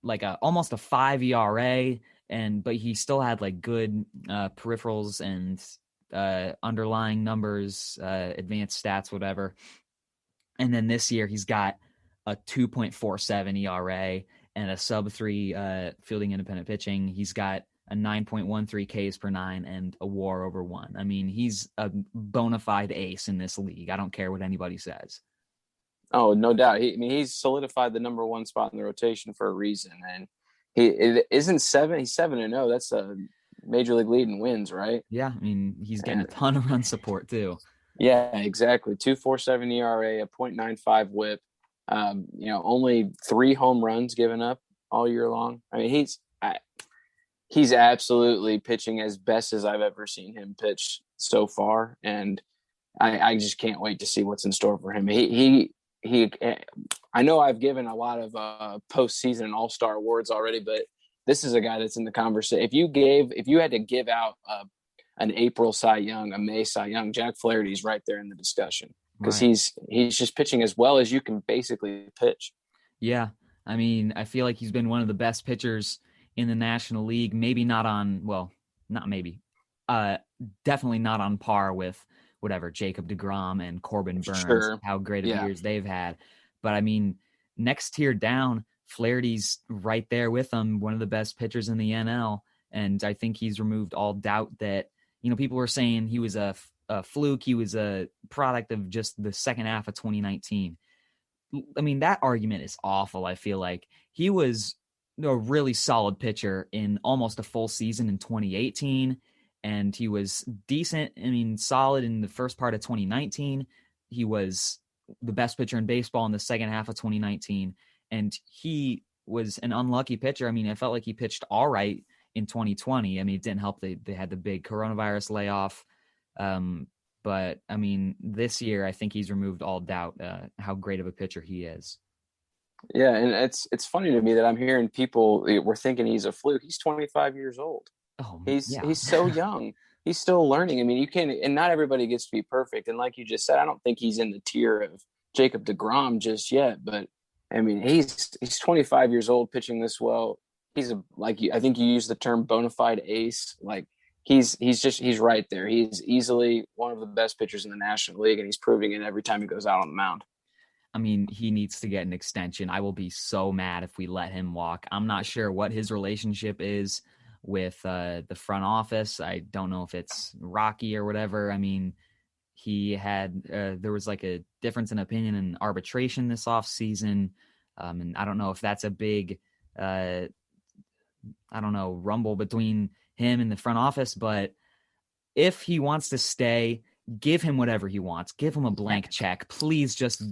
like almost a 5 ERA, but he still had like good peripherals and underlying numbers, advanced stats, whatever. And then this year he's got a 2.47 ERA and a sub-3 fielding independent pitching. He's got a 9.13 Ks per 9 and a WAR over 1. I mean, he's a bona fide ace in this league. I don't care what anybody says. Oh, no doubt. He's solidified the number one spot in the rotation for a reason. And he's 7-0. That's a major league lead in wins, right? Yeah, I mean, he's getting a ton of run support too. Yeah, exactly. 2.47 ERA, a 0.95 WHIP. Only 3 home runs given up all year long. I mean, he's absolutely pitching as best as I've ever seen him pitch so far, and I just can't wait to see what's in store for him. He I know I've given a lot of postseason and all-star awards already, but this is a guy that's in the conversation. If you had to give out an April Cy Young, a May Cy Young, Jack Flaherty's right there in the discussion, because he's just pitching as well as you can basically pitch. Yeah, I mean, I feel like he's been one of the best pitchers in the National League. Maybe not on, well, not maybe, definitely not on par with whatever Jacob deGrom and Corbin Burns, how great of years they've had. But I mean, next tier down, Flaherty's right there with them, one of the best pitchers in the NL. And I think he's removed all doubt that, people were saying he was a fluke. He was a product of just the second half of 2019. I mean, that argument is awful. I feel like he was a really solid pitcher in almost a full season in 2018. And he was decent. I mean, solid in the first part of 2019. He was the best pitcher in baseball in the second half of 2019. And he was an unlucky pitcher. I mean, I felt like he pitched all right in 2020. I mean, it didn't help. They had the big coronavirus layoff. But I mean, this year, I think he's removed all doubt how great of a pitcher he is. Yeah. And it's funny to me that I'm hearing people were thinking he's a fluke. He's 25 years old. Oh, he's so young. he's still learning. I mean, you can't, and not everybody gets to be perfect. And like you just said, I don't think he's in the tier of Jacob DeGrom just yet. But I mean, he's 25 years old, pitching this well. He's I think you used the term bona fide ace. Like he's right there. He's easily one of the best pitchers in the National League, and he's proving it every time he goes out on the mound. I mean, he needs to get an extension. I will be so mad if we let him walk. I'm not sure what his relationship is with the front office. I don't know if it's rocky or whatever. I mean, he had there was like a difference in opinion in arbitration this offseason. And I don't know if that's a big, rumble between him and the front office. But if he wants to stay, give him whatever he wants. Give him a blank check. Please just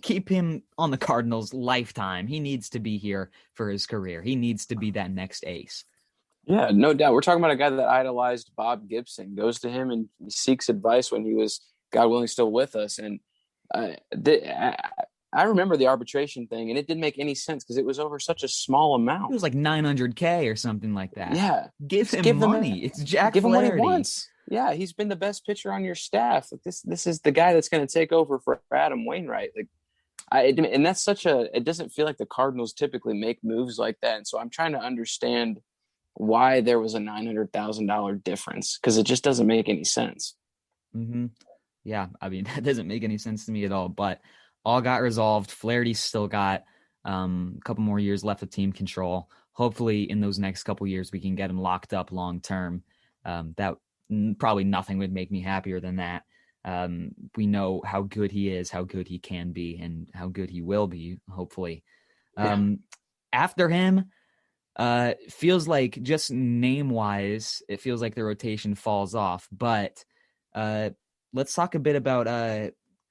keep him on the Cardinals lifetime. He needs to be here for his career. He needs to be that next ace. Yeah, no doubt. We're talking about a guy that idolized Bob Gibson, goes to him and seeks advice when he was, God willing, still with us. And I remember the arbitration thing, and it didn't make any sense because it was over such a small amount. It was like $900K or something like that. Yeah. Give him money. It's Jack Give Flaherty. him what he wants. Yeah, he's been the best pitcher on your staff. Like this is the guy that's going to take over for Adam Wainwright. And that's it doesn't feel like the Cardinals typically make moves like that. And so I'm trying to understand why there was a $900,000 difference, because it just doesn't make any sense. Mm-hmm. Yeah, I mean, that doesn't make any sense to me at all, but all got resolved. Flaherty's still got a couple more years left of team control. Hopefully in those next couple years, we can get him locked up long term. That probably nothing would make me happier than that. We know how good he is, how good he can be, and how good he will be, hopefully. After him, feels like just name-wise, it feels like the rotation falls off. But let's talk a bit about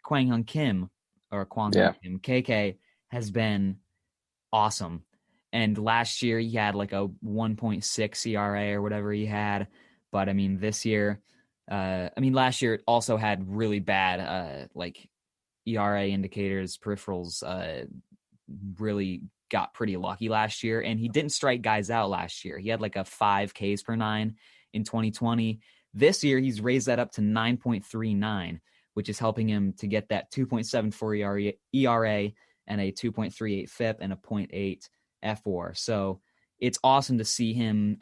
Kwang Hyun Kim, or Kwang Hyun Kim. KK has been awesome. And last year he had like a 1.6 ERA or whatever he had. But I mean, this year, last year it also had really bad ERA indicators, peripherals, really got pretty lucky last year. And he didn't strike guys out last year. He had like a 5 Ks per 9 in 2020. This year, he's raised that up to 9.39, which is helping him to get that 2.74 ERA and a 2.38 FIP and a 0.8 FWAR. So it's awesome to see him.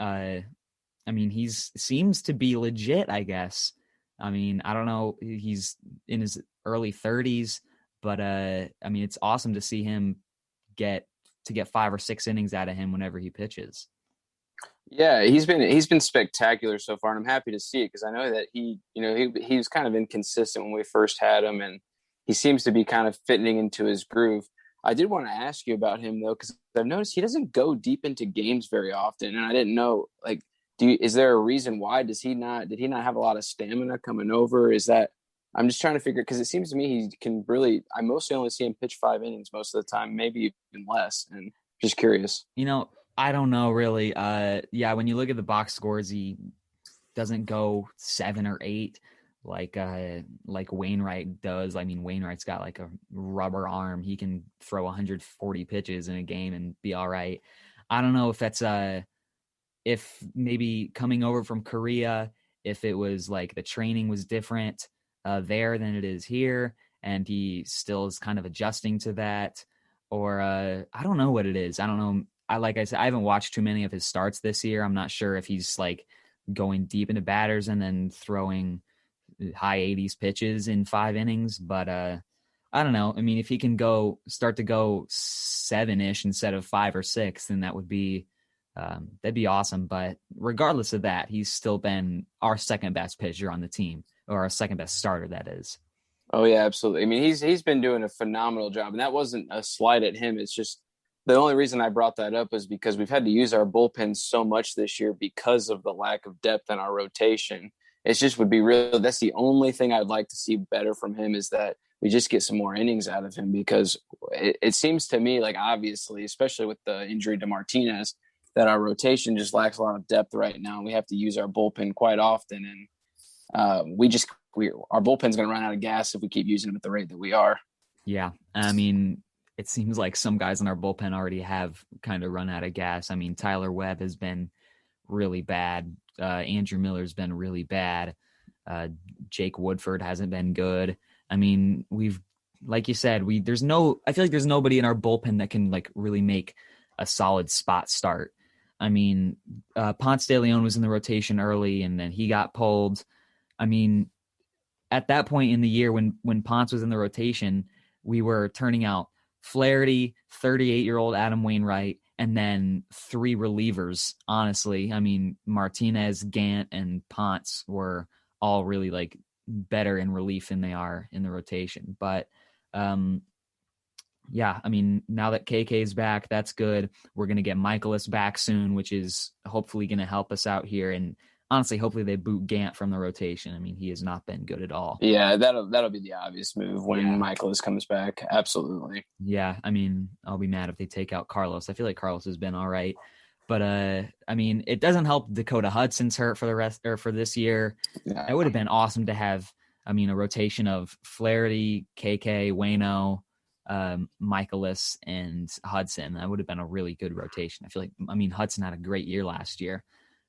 He seems to be legit, I guess. I mean, I don't know. He's in his early 30s, but it's awesome to see him get 5 or 6 innings out of him whenever he pitches. Yeah, he's been spectacular so far, and I'm happy to see it because I know that he was kind of inconsistent when we first had him, and he seems to be kind of fitting into his groove. I did want to ask you about him though, because I've noticed he doesn't go deep into games very often, and I didn't know, like, is there a reason why? Did he not have a lot of stamina coming over? I'm just trying to figure, because it seems to me he can really, I mostly only see him pitch 5 innings most of the time, maybe even less, and just curious. I don't know really. When you look at the box scores, he doesn't go 7 or 8 like Wainwright does. I mean, Wainwright's got like a rubber arm. He can throw 140 pitches in a game and be all right. I don't know if that's if maybe coming over from Korea, if it was like the training was different there than it is here, and he still is kind of adjusting to that, or I don't know what it is. I don't know. Like I said, I haven't watched too many of his starts this year. I'm not sure if he's like going deep into batters and then throwing high 80s pitches in 5 innings, but I don't know. I mean, if he can start to go 7-ish instead of 5 or 6, then that would be that'd be awesome. But regardless of that, he's still been our second best pitcher on the team, or our second best starter, that is. Oh yeah, absolutely. I mean, he's been doing a phenomenal job, and that wasn't a slight at him. It's just the only reason I brought that up is because we've had to use our bullpen so much this year because of the lack of depth in our rotation. It just would be real. That's the only thing I'd like to see better from him, is that we just get some more innings out of him, because it seems to me like, obviously, especially with the injury to Martinez, that our rotation just lacks a lot of depth right now. We have to use our bullpen quite often. And our bullpen's going to run out of gas if we keep using them at the rate that we are. Yeah. I mean, it seems like some guys in our bullpen already have kind of run out of gas. I mean, Tyler Webb has been really bad. Andrew Miller's been really bad. Jake Woodford hasn't been good. I mean, like you said, I feel like there's nobody in our bullpen that can like really make a solid spot start. I mean, Ponce de Leon was in the rotation early and then he got pulled. I mean, at that point in the year when Ponce was in the rotation, we were turning out Flaherty, 38-year-old Adam Wainwright, and then 3 relievers, honestly. I mean, Martinez, Gant, and Ponce were all really like better in relief than they are in the rotation. But yeah, I mean, now that KK's back, that's good. We're going to get Michaelis back soon, which is hopefully going to help us out here. And honestly, hopefully they boot Gant from the rotation. I mean, he has not been good at all. Yeah, that'll be the obvious move when Michaelis comes back. Absolutely. Yeah, I mean, I'll be mad if they take out Carlos. I feel like Carlos has been all right. But I mean, it doesn't help Dakota Hudson's hurt for the rest or for this year. Yeah. It would have been awesome to have, I mean, a rotation of Flaherty, KK, Waino, Michaelis, and Hudson. That would have been a really good rotation. I feel like, I mean, Hudson had a great year last year.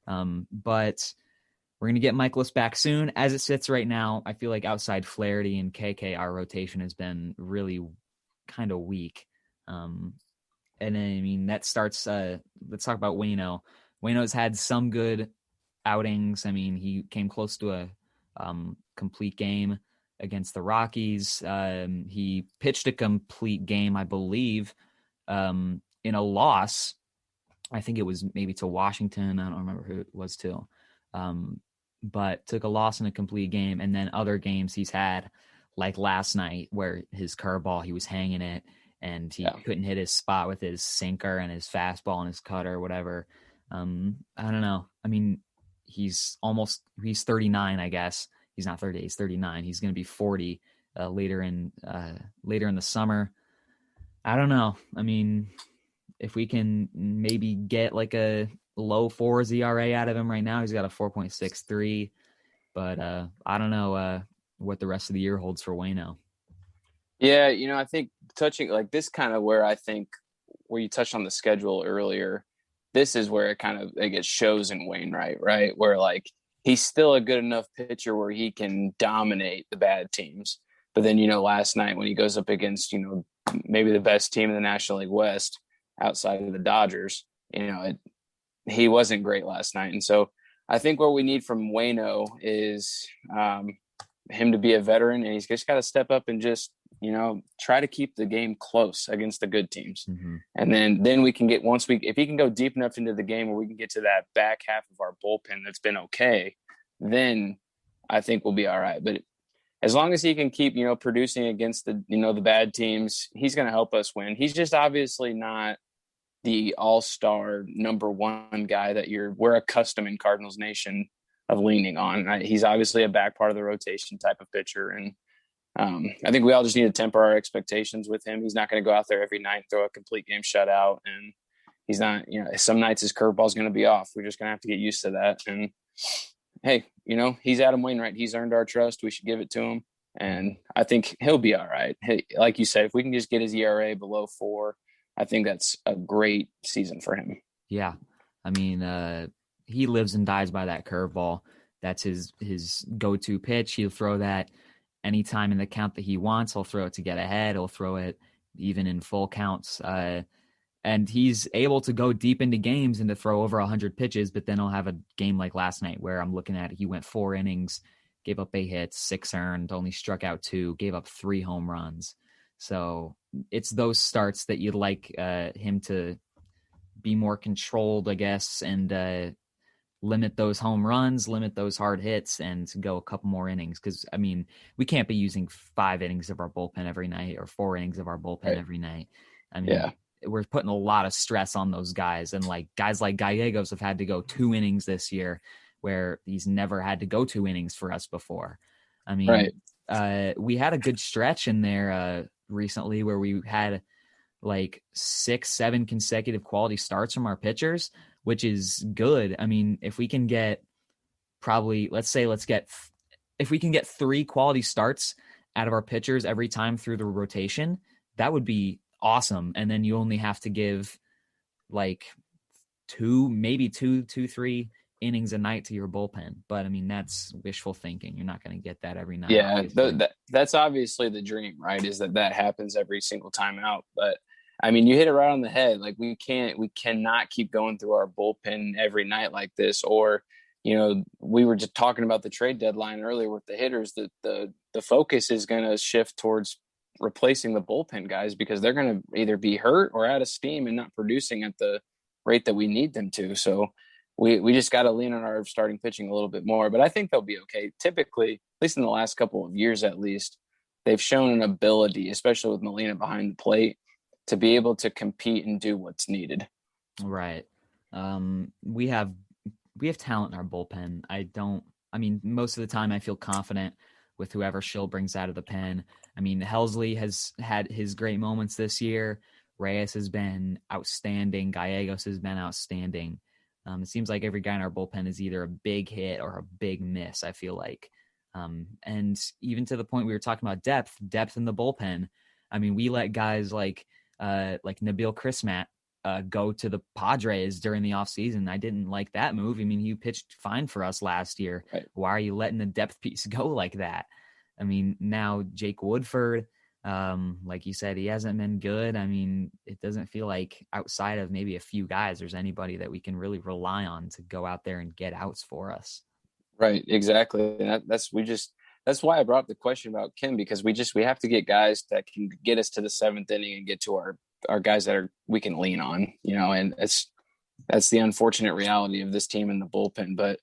But we're going to get Michaelis back soon. As it sits right now, I feel like outside Flaherty and KK, our rotation has been really kind of weak. And I mean, that starts, let's talk about Waino. Waino's had some good outings. I mean, he came close to a complete game against the Rockies. He pitched a complete game, I believe, in a loss. I think it was maybe to Washington. I don't remember who it was to. But took a loss in a complete game. And then other games he's had, like last night, where his curveball, he was hanging it, and he couldn't hit his spot with his sinker and his fastball and his cutter or whatever. I don't know. I mean, he's 39, I guess. He's not 30, he's 39. He's going to be 40 later in the summer. I don't know. I mean, if we can maybe get like a low 4s ERA out of him right now, he's got a 4.63. But I don't know what the rest of the year holds for Waino. Yeah, I think touching like this kind of where you touched on the schedule earlier, this is where it shows in Wainwright, right? Where like he's still a good enough pitcher where he can dominate the bad teams. But then, last night when he goes up against, maybe the best team in the National League West outside of the Dodgers, he wasn't great last night. And so I think what we need from Waino is him to be a veteran, and he's just got to step up and just, try to keep the game close against the good teams. Mm-hmm. And then we can get, if he can go deep enough into the game where we can get to that back half of our bullpen that's been okay, then I think we'll be all right. But as long as he can keep, producing against the, the bad teams, he's going to help us win. He's just obviously not the all-star number one guy that we're accustomed in Cardinals Nation of leaning on. He's obviously a back part of the rotation type of pitcher. And I think we all just need to temper our expectations with him. He's not going to go out there every night and throw a complete game shutout. And he's not, some nights his curveball is going to be off. We're just going to have to get used to that. And hey, he's Adam Wainwright. He's earned our trust. We should give it to him. And I think he'll be all right. Hey, like you said, if we can just get his ERA below 4, I think that's a great season for him. Yeah. I mean, he lives and dies by that curveball. That's his go-to pitch. He'll throw that anytime in the count that he wants. He'll throw it to get ahead. He'll throw it even in full counts. And he's able to go deep into games and to throw over 100 pitches, but then he'll have a game like last night where I'm looking at it. He went 4 innings, gave up 8 hits, 6 earned, only struck out 2, gave up 3 home runs. So it's those starts that you'd like him to be more controlled, I guess, and limit those home runs, limit those hard hits, and go a couple more innings. Because, I mean, we can't be using 5 innings of our bullpen every night or 4 innings of our bullpen every night. I mean, we're putting a lot of stress on those guys. And like guys like Gallegos have had to go 2 innings this year where he's never had to go 2 innings for us before. I mean, we had a good stretch in there recently where we had like 6-7 consecutive quality starts from our pitchers, which is good. I mean, if we can get if we can get 3 quality starts out of our pitchers every time through the rotation, that would be awesome. And then you only have to give like 3 innings a night to your bullpen. But I mean, that's wishful thinking. You're not going to get that every night. Yeah, that's obviously the dream, right? Is that happens every single time out. But I mean, you hit it right on the head. Like we cannot keep going through our bullpen every night like this. Or, we were just talking about the trade deadline earlier with the hitters. That the focus is going to shift towards replacing the bullpen guys because they're going to either be hurt or out of steam and not producing at the rate that we need them to. So we just got to lean on our starting pitching a little bit more. But I think they'll be okay. Typically, at least in the last couple of years at least, they've shown an ability, especially with Molina behind the plate, to be able to compete and do what's needed. Right. We have talent in our bullpen. Most of the time I feel confident with whoever Schill brings out of the pen. I mean, Helsley has had his great moments this year. Reyes has been outstanding. Gallegos has been outstanding. It seems like every guy in our bullpen is either a big hit or a big miss, I feel like. And even to the point we were talking about depth in the bullpen. I mean, we let guys like Nabil Crismat go to the Padres during the offseason. I didn't like that move. I mean, he pitched fine for us last year. Right. Why are you letting a depth piece go like that? I mean, now Jake Woodford, like you said, he hasn't been good. I mean, it doesn't feel like outside of maybe a few guys, there's anybody that we can really rely on to go out there and get outs for us. Right. Exactly. And that's why I brought up the question about Kim, because we have to get guys that can get us to the seventh inning and get to our guys that we can lean on, and that's the unfortunate reality of this team in the bullpen. But,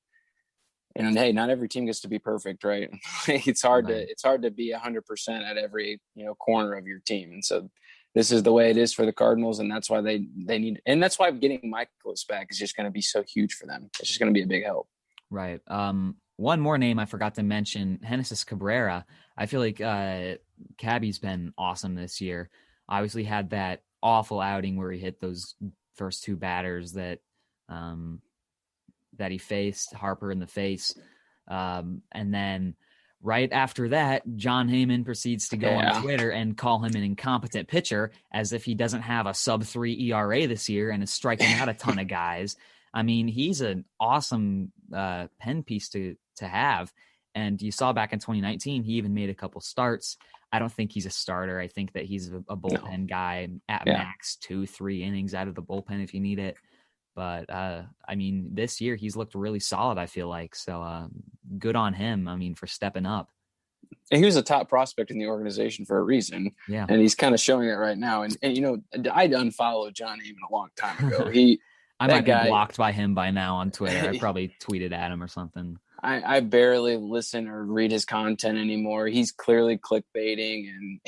and hey, not every team gets to be perfect, right? It's hard to be 100% at every, corner of your team. And so this is the way it is for the Cardinals. And that's why they need, and that's why getting Michaelis back is just going to be so huge for them. It's just going to be a big help. Right. One more name I forgot to mention, Genesis Cabrera. I feel like Cabby's been awesome this year. Obviously had that awful outing where he hit those first two batters that he faced, Harper in the face. And then right after that, John Heyman proceeds to go on Twitter and call him an incompetent pitcher as if he doesn't have a sub-3 ERA this year and is striking out a ton of guys. I mean, he's an awesome pen piece to have. And you saw back in 2019, he even made a couple starts. I don't think he's a starter. I think that he's a bullpen guy at max 2-3 innings out of the bullpen if you need it. But, I mean, this year he's looked really solid, I feel like. So good on him, I mean, for stepping up. And he was a top prospect in the organization for a reason. Yeah. And he's kind of showing it right now. And I'd unfollowed John Heyman a long time ago. I might be blocked by him by now on Twitter. I probably tweeted at him or something. I barely listen or read his content anymore. He's clearly clickbaiting, and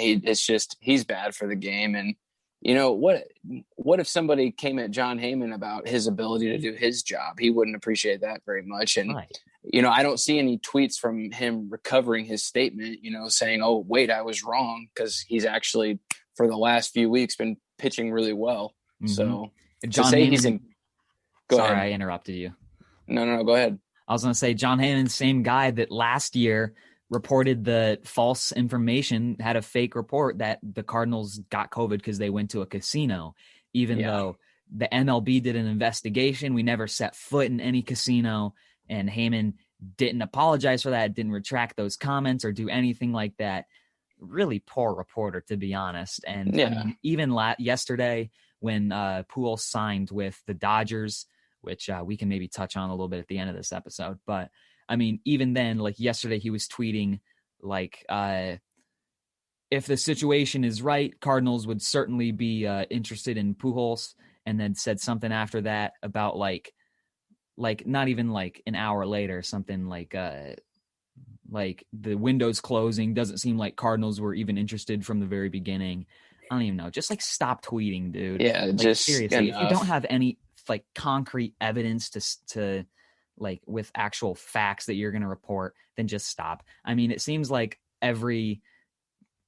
he's bad for the game. And what if somebody came at John Heyman about his ability to do his job? He wouldn't appreciate that very much. And right. I don't see any tweets from him recovering his statement, saying, "Oh, wait, I was wrong," because he's actually for the last few weeks been pitching really well. Mm-hmm. So John to say Heyman, he's in. Sorry, I interrupted you. No, go ahead. I was going to say John Heyman, same guy that last year reported the false information, had a fake report that the Cardinals got COVID because they went to a casino, even though the MLB did an investigation. We never set foot in any casino, and Heyman didn't apologize for that, didn't retract those comments or do anything like that. Really poor reporter, to be honest. And I mean, even yesterday when Pujols signed with the Dodgers, which we can maybe touch on a little bit at the end of this episode. But, I mean, even then, like yesterday, he was tweeting, like, if the situation is right, Cardinals would certainly be interested in Pujols, and then said something after that about, like not even, like, an hour later, something like the window's closing, doesn't seem like Cardinals were even interested from the very beginning. I don't even know. Just, like, stop tweeting, dude. Yeah, like, just seriously, if you don't have any like concrete evidence to like with actual facts that you're going to report, then just stop. I mean, it seems like every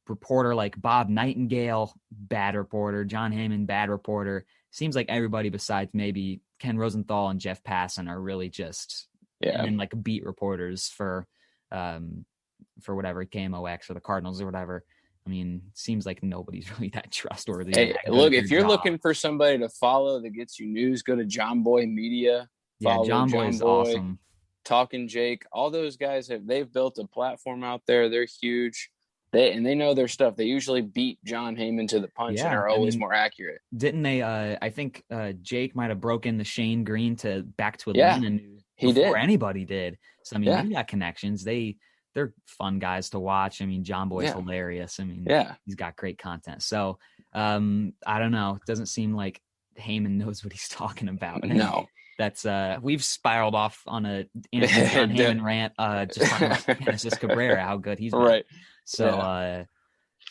reporter, like Bob Nightingale, bad reporter, John Heyman, bad reporter, seems like everybody besides maybe Ken Rosenthal and Jeff Passan are really just and then like beat reporters for whatever KMOX or the Cardinals or whatever. I mean, seems like nobody's really that trustworthy. Hey, look, if you're looking for somebody to follow that gets you news, go to John Boy Media. Yeah, follow John Boy John is Boy, awesome. Talking Jake. All those guys they've built a platform out there. They're huge. They know their stuff. They usually beat John Heyman to the punch and Yeah, are I always mean, more accurate. didn't they? I think Jake might have broken the Shane Green to back to Yeah, Atlanta news he before did. anybody did. So I mean, Yeah, they got connections. They're fun guys to watch. I mean, John Boy's yeah, hilarious. I mean, yeah. he's got great content. So I don't know. It doesn't seem like Heyman knows what he's talking about. And No. that's we've spiraled off on a Anthony John Heyman rant, just talking about Genesis Cabrera, how good he's been. Right. So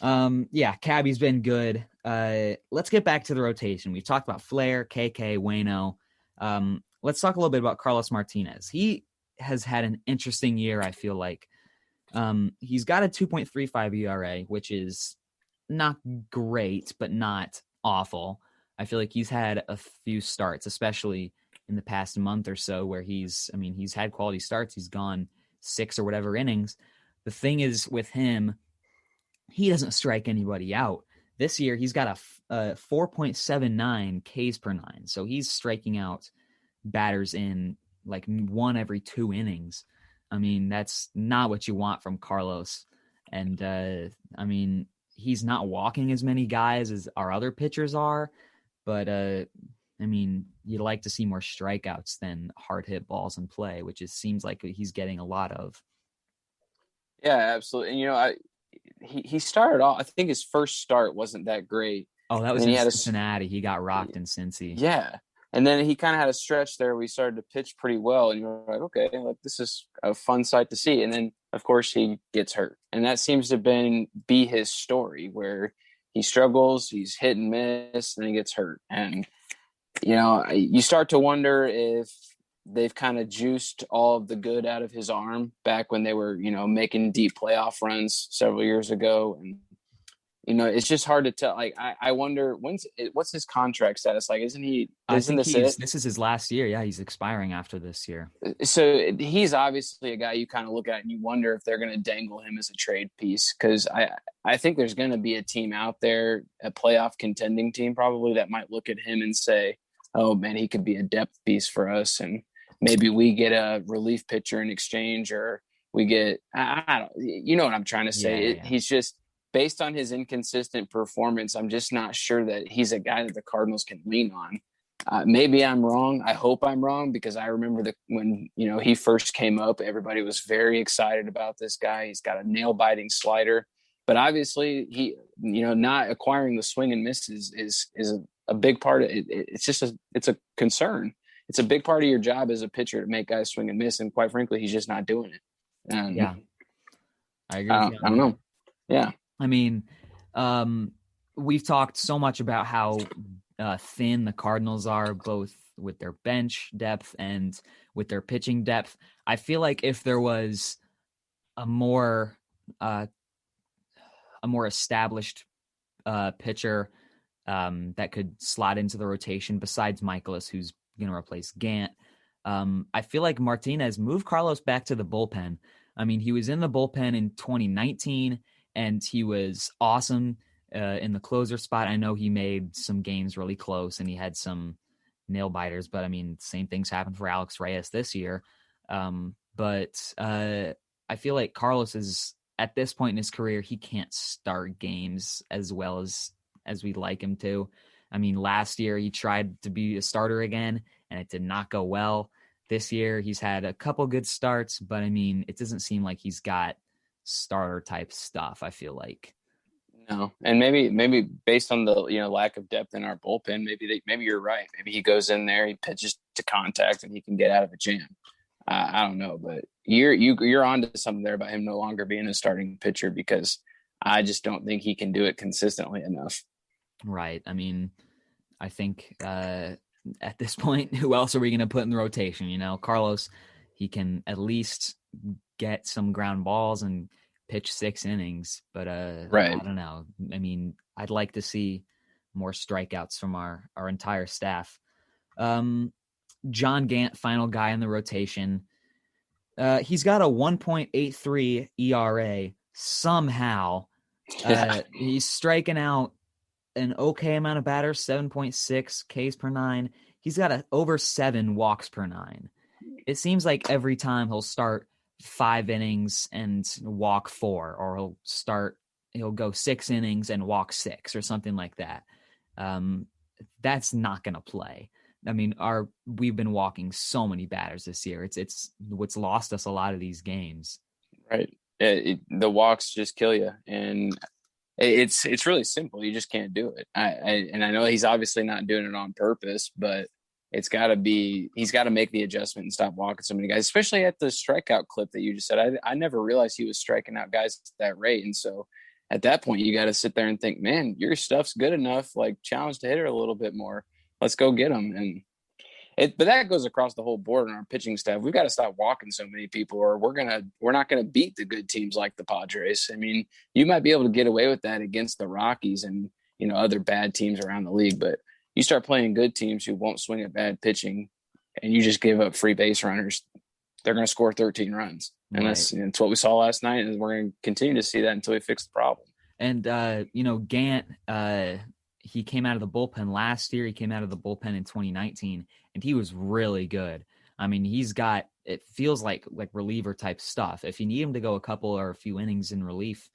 Yeah. yeah, Cabby's been good. Let's get back to the rotation. We've talked about Flair, KK, Wayno. Let's talk a little bit about Carlos Martinez. He has had an interesting year, I feel like. He's got a 2.35 ERA, which is not great, but not awful. I feel like he's had a few starts, especially in the past month or so, where he's had quality starts. He's gone 6 or whatever innings. The thing is with him, he doesn't strike anybody out. This year, he's got a 4.79 Ks per nine. So he's striking out batters in like 1 every 2 innings. I mean, that's not what you want from Carlos. And I mean, he's not walking as many guys as our other pitchers are, but I mean, you'd like to see more strikeouts than hard hit balls in play, which it seems like he's getting a lot of. Yeah, absolutely. And he started off. I think his first start wasn't that great, Oh, that and was then he in had Cincinnati. He got rocked in Cincy. yeah, and then he kind of had a stretch there where he started to pitch pretty well, and you're like, okay, like this is a fun sight to see. And then of course he gets hurt, and that seems to be his story where he struggles, he's hit and miss, and he gets hurt, and you start to wonder if they've kind of juiced all of the good out of his arm back when they were, making deep playoff runs several years ago. And, it's just hard to tell. Like, I wonder what's his contract status? Like, I isn't think this it? this is his last year. Yeah, he's expiring after this year. So he's obviously a guy you kind of look at and you wonder if they're going to dangle him as a trade piece. Cause I think there's going to be a team out there, a playoff contending team probably, that might look at him and say, oh man, he could be a depth piece for us. And maybe we get a relief pitcher in exchange, or we get, I don't, you know what I'm trying to say? Yeah. He's just, based on his inconsistent performance, I'm just not sure that he's a guy that the Cardinals can lean on. Maybe I'm wrong. I hope I'm wrong, because I remember when he first came up, everybody was very excited about this guy. He's got a nail biting slider, but obviously he, not acquiring the swing and miss is a big part of it. It's a concern. It's a big part of your job as a pitcher to make guys swing and miss, and quite frankly, he's just not doing it. And Yeah, I agree with you I on don't that. know. Yeah. I mean, we've talked so much about how thin the Cardinals are, both with their bench depth and with their pitching depth. I feel like if there was a more established pitcher that could slot into the rotation besides Michaelis, who's going to replace Gant, I feel like Martinez moved Carlos back to the bullpen. I mean, he was in the bullpen in 2019, and he was awesome in the closer spot. I know he made some games really close, and he had some nail biters, but I mean, same things happened for Alex Reyes this year. But I feel like Carlos is, at this point in his career, he can't start games as well as we'd like him to. I mean, last year he tried to be a starter again, and it did not go well. This year he's had a couple good starts, but I mean, it doesn't seem like he's got starter type stuff, I feel like. No, and maybe based on the lack of depth in our bullpen, maybe you're right. Maybe he goes in there, he pitches to contact, and he can get out of a jam. I don't know, but you're onto something there about him no longer being a starting pitcher, because I just don't think he can do it consistently enough. Right. I mean, I think at this point, who else are we going to put in the rotation? Carlos, he can at least get some ground balls and pitch 6 innings, but Right. I don't know. I mean, I'd like to see more strikeouts from our entire staff. John Gant, final guy in the rotation. He's got a 1.83 ERA somehow. Yeah. He's striking out an okay amount of batters, 7.6 Ks per nine. he's got over 7 walks per 9. It seems like every time he'll start 5 innings and walk 4, or he'll go 6 innings and walk 6 or something like that. That's not going to play. I mean, we've been walking so many batters this year. It's what's lost us a lot of these games. Right. The walks just kill you, and it's really simple. You just can't do it. And I know he's obviously not doing it on purpose, but he's got to make the adjustment and stop walking so many guys, especially at the strikeout clip that you just said. I never realized he was striking out guys at that rate. And so at that point, you got to sit there and think, man, your stuff's good enough. Like, challenge the hitter a little bit more. Let's go get him. But that goes across the whole board in our pitching staff. We've got to stop walking so many people, or we're not gonna beat the good teams like the Padres. I mean, you might be able to get away with that against the Rockies and other bad teams around the league, but you start playing good teams who won't swing at bad pitching, and you just give up free base runners, they're going to score 13 runs, and Right. that's what we saw last night, and we're going to continue to see that until we fix the problem. And Gant, he came out of the bullpen last year. He came out of the bullpen in 2019, and he was really good. I mean, it feels like reliever type stuff. If you need him to go a couple or a few innings in relief,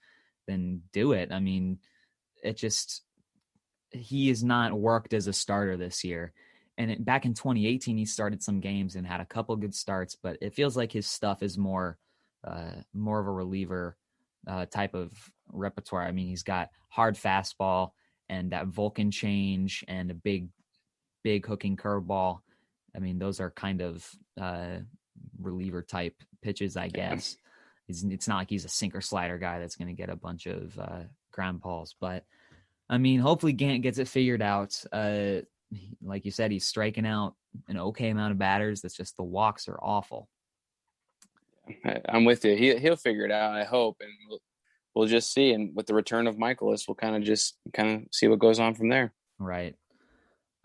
then do it. I mean, he has not worked as a starter this year. And back in 2018, he started some games and had a couple good starts, but it feels like his stuff is more of a reliever type of repertoire. I mean, he's got hard fastball and that Vulcan change and a big hooking curveball. I mean, those are kind of reliever type pitches, I guess. It's not like he's a sinker slider guy that's going to get a bunch of ground balls. But, I mean, hopefully Gant gets it figured out. Like you said, he's striking out an okay amount of batters. That's just the walks are awful. I'm with you. He'll figure it out, I hope, and we'll just see. And with the return of Michaelis, we'll kind of see what goes on from there. Right.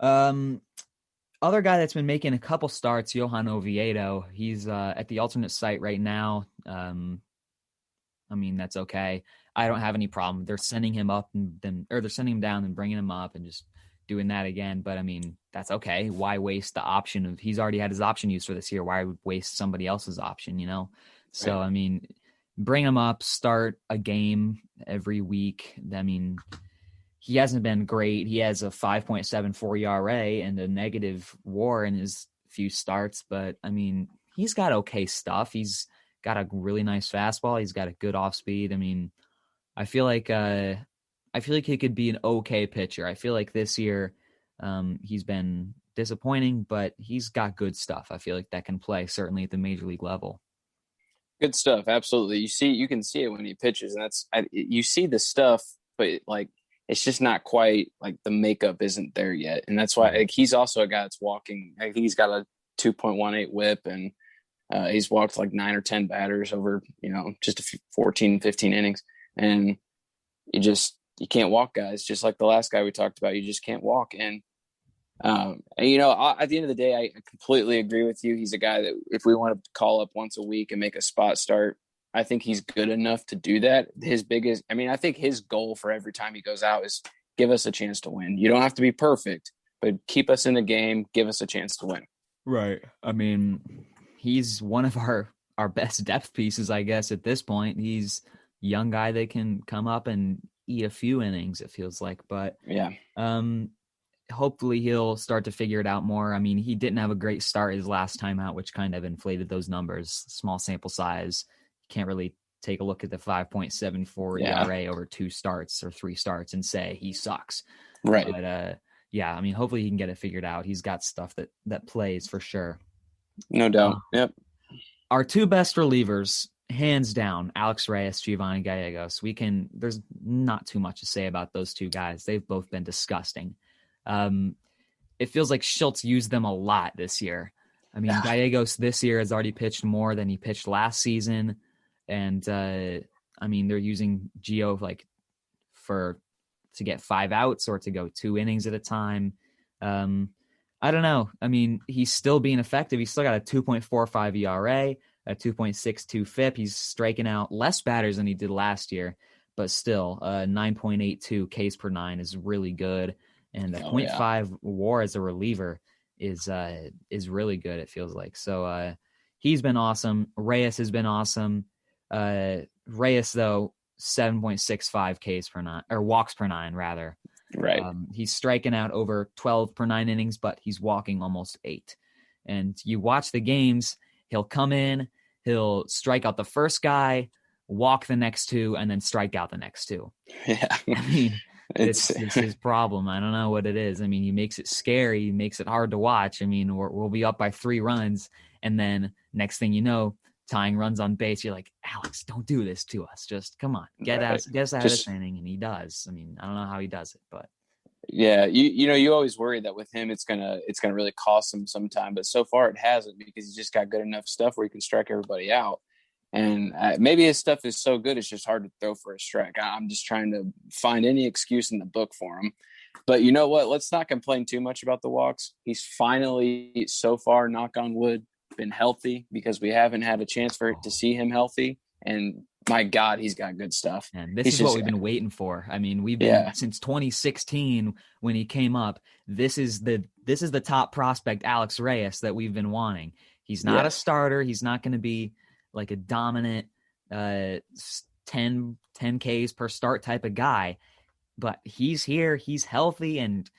Other guy that's been making a couple starts, Johan Oviedo. He's at the alternate site right now. I mean, that's okay. I don't have any problem. They're sending him up they're sending him down and bringing him up and just doing that again. But I mean, that's okay. Why waste the option of, he's already had his option used for this year. Why would waste somebody else's option, So, Right. I mean, bring him up, start a game every week. I mean, he hasn't been great. He has a 5.74 ERA and a negative WAR in his few starts, but I mean, he's got okay stuff. He's got a really nice fastball. He's got a good off speed. I mean, I feel like he could be an okay pitcher. I feel like this year he's been disappointing, but he's got good stuff. I feel like that can play certainly at the major league level. Good stuff. Absolutely. You can see it when he pitches, and you see the stuff, but like, it's just not quite like the makeup isn't there yet. And that's why he's also a guy that's walking. I think he's got a 2.18 whip, and he's walked like 9 or 10 batters over, just 14, 15 innings. And you can't walk guys, just like the last guy we talked about. You just can't walk. And at the end of the day, I completely agree with you. He's a guy that if we want to call up once a week and make a spot start, I think he's good enough to do that. I think his goal for every time he goes out is give us a chance to win. You don't have to be perfect, but keep us in the game, give us a chance to win. Right. I mean, he's one of our best depth pieces, I guess, at this point. He's a young guy that can come up and eat a few innings, it feels like. But yeah, hopefully he'll start to figure it out more. I mean, he didn't have a great start his last time out, which kind of inflated those numbers. Small sample size. You can't really take a look at the 5.74 ERA over 2 starts or 3 starts and say he sucks. Right. But I mean, hopefully he can get it figured out. He's got stuff that plays for sure. No doubt. Yep. Our 2 best relievers, hands down, Alex Reyes, Giovanni Gallegos. There's not too much to say about those 2 guys. They've both been disgusting. It feels like Schultz used them a lot this year. I mean, Gallegos this year has already pitched more than he pitched last season. And, I mean, they're using Gio to get 5 outs or to go 2 innings at a time. I don't know. I mean, he's still being effective. He's still got a 2.45 ERA, a 2.62 FIP. He's striking out less batters than he did last year, but still 9.82 Ks per 9 is really good. And the 0.5 WAR as a reliever is really good. It feels like so. He's been awesome. Reyes has been awesome. Reyes though 7.65 Ks per nine or walks per nine rather. Right. He's striking out over 12 per 9 innings, but he's walking almost 8. And you watch the games, he'll come in, he'll strike out the first guy, walk the next 2, and then strike out the next 2. Yeah. I mean, it's his problem. I don't know what it is. I mean, he makes it scary. He makes it hard to watch. I mean, we'll be up by 3 runs, and then next thing you know, tying runs on base. You're like, Alex, don't do this to us. Just come on, get us out of this inning. And he does. I mean, I don't know how he does it, but yeah, you always worry that with him it's gonna really cost him sometime, but so far it hasn't because he's just got good enough stuff where he can strike everybody out. And maybe his stuff is so good it's just hard to throw for a strike. I'm just trying to find any excuse in the book for him. But you know what? Let's not complain too much about the walks. He's finally, so far, knock on wood, been healthy because we haven't had a chance to see him healthy. And my God, he's got good stuff. And this is what we've been waiting for. I mean, we've been since 2016 when he came up. This is the top prospect, Alex Reyes, that we've been wanting. He's not a starter. He's not going to be like a dominant 10 Ks per start type of guy. But he's here. He's healthy. And,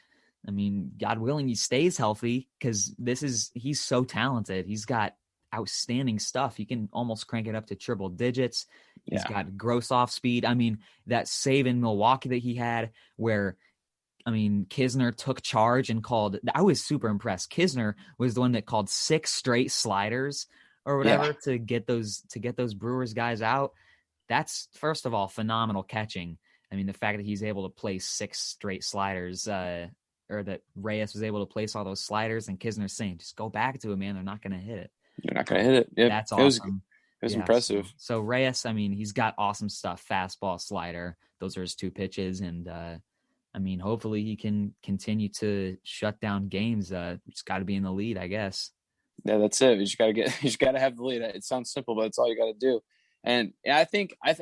I mean, God willing, he stays healthy because he's so talented. He's got outstanding stuff. He can almost crank it up to triple digits. He's got gross off speed. I mean, that save in Milwaukee that he had where, I mean, Kisner took charge and called, I was super impressed. Kisner was the one that called 6 straight sliders or whatever to get those Brewers guys out. That's, first of all, phenomenal catching. I mean, the fact that he's able to place 6 straight sliders, or that Reyes was able to place all those sliders, and Kisner's saying, just go back to it, man. They're not going to hit it. They're not going to hit it. Yeah, that's awesome. It was impressive. So Reyes, I mean, he's got awesome stuff. Fastball, slider. Those are his 2 pitches. And, I mean, hopefully he can continue to shut down games. It's got to be in the lead, I guess. Yeah, that's it. You just got to have the lead. It sounds simple, but it's all you got to do. And I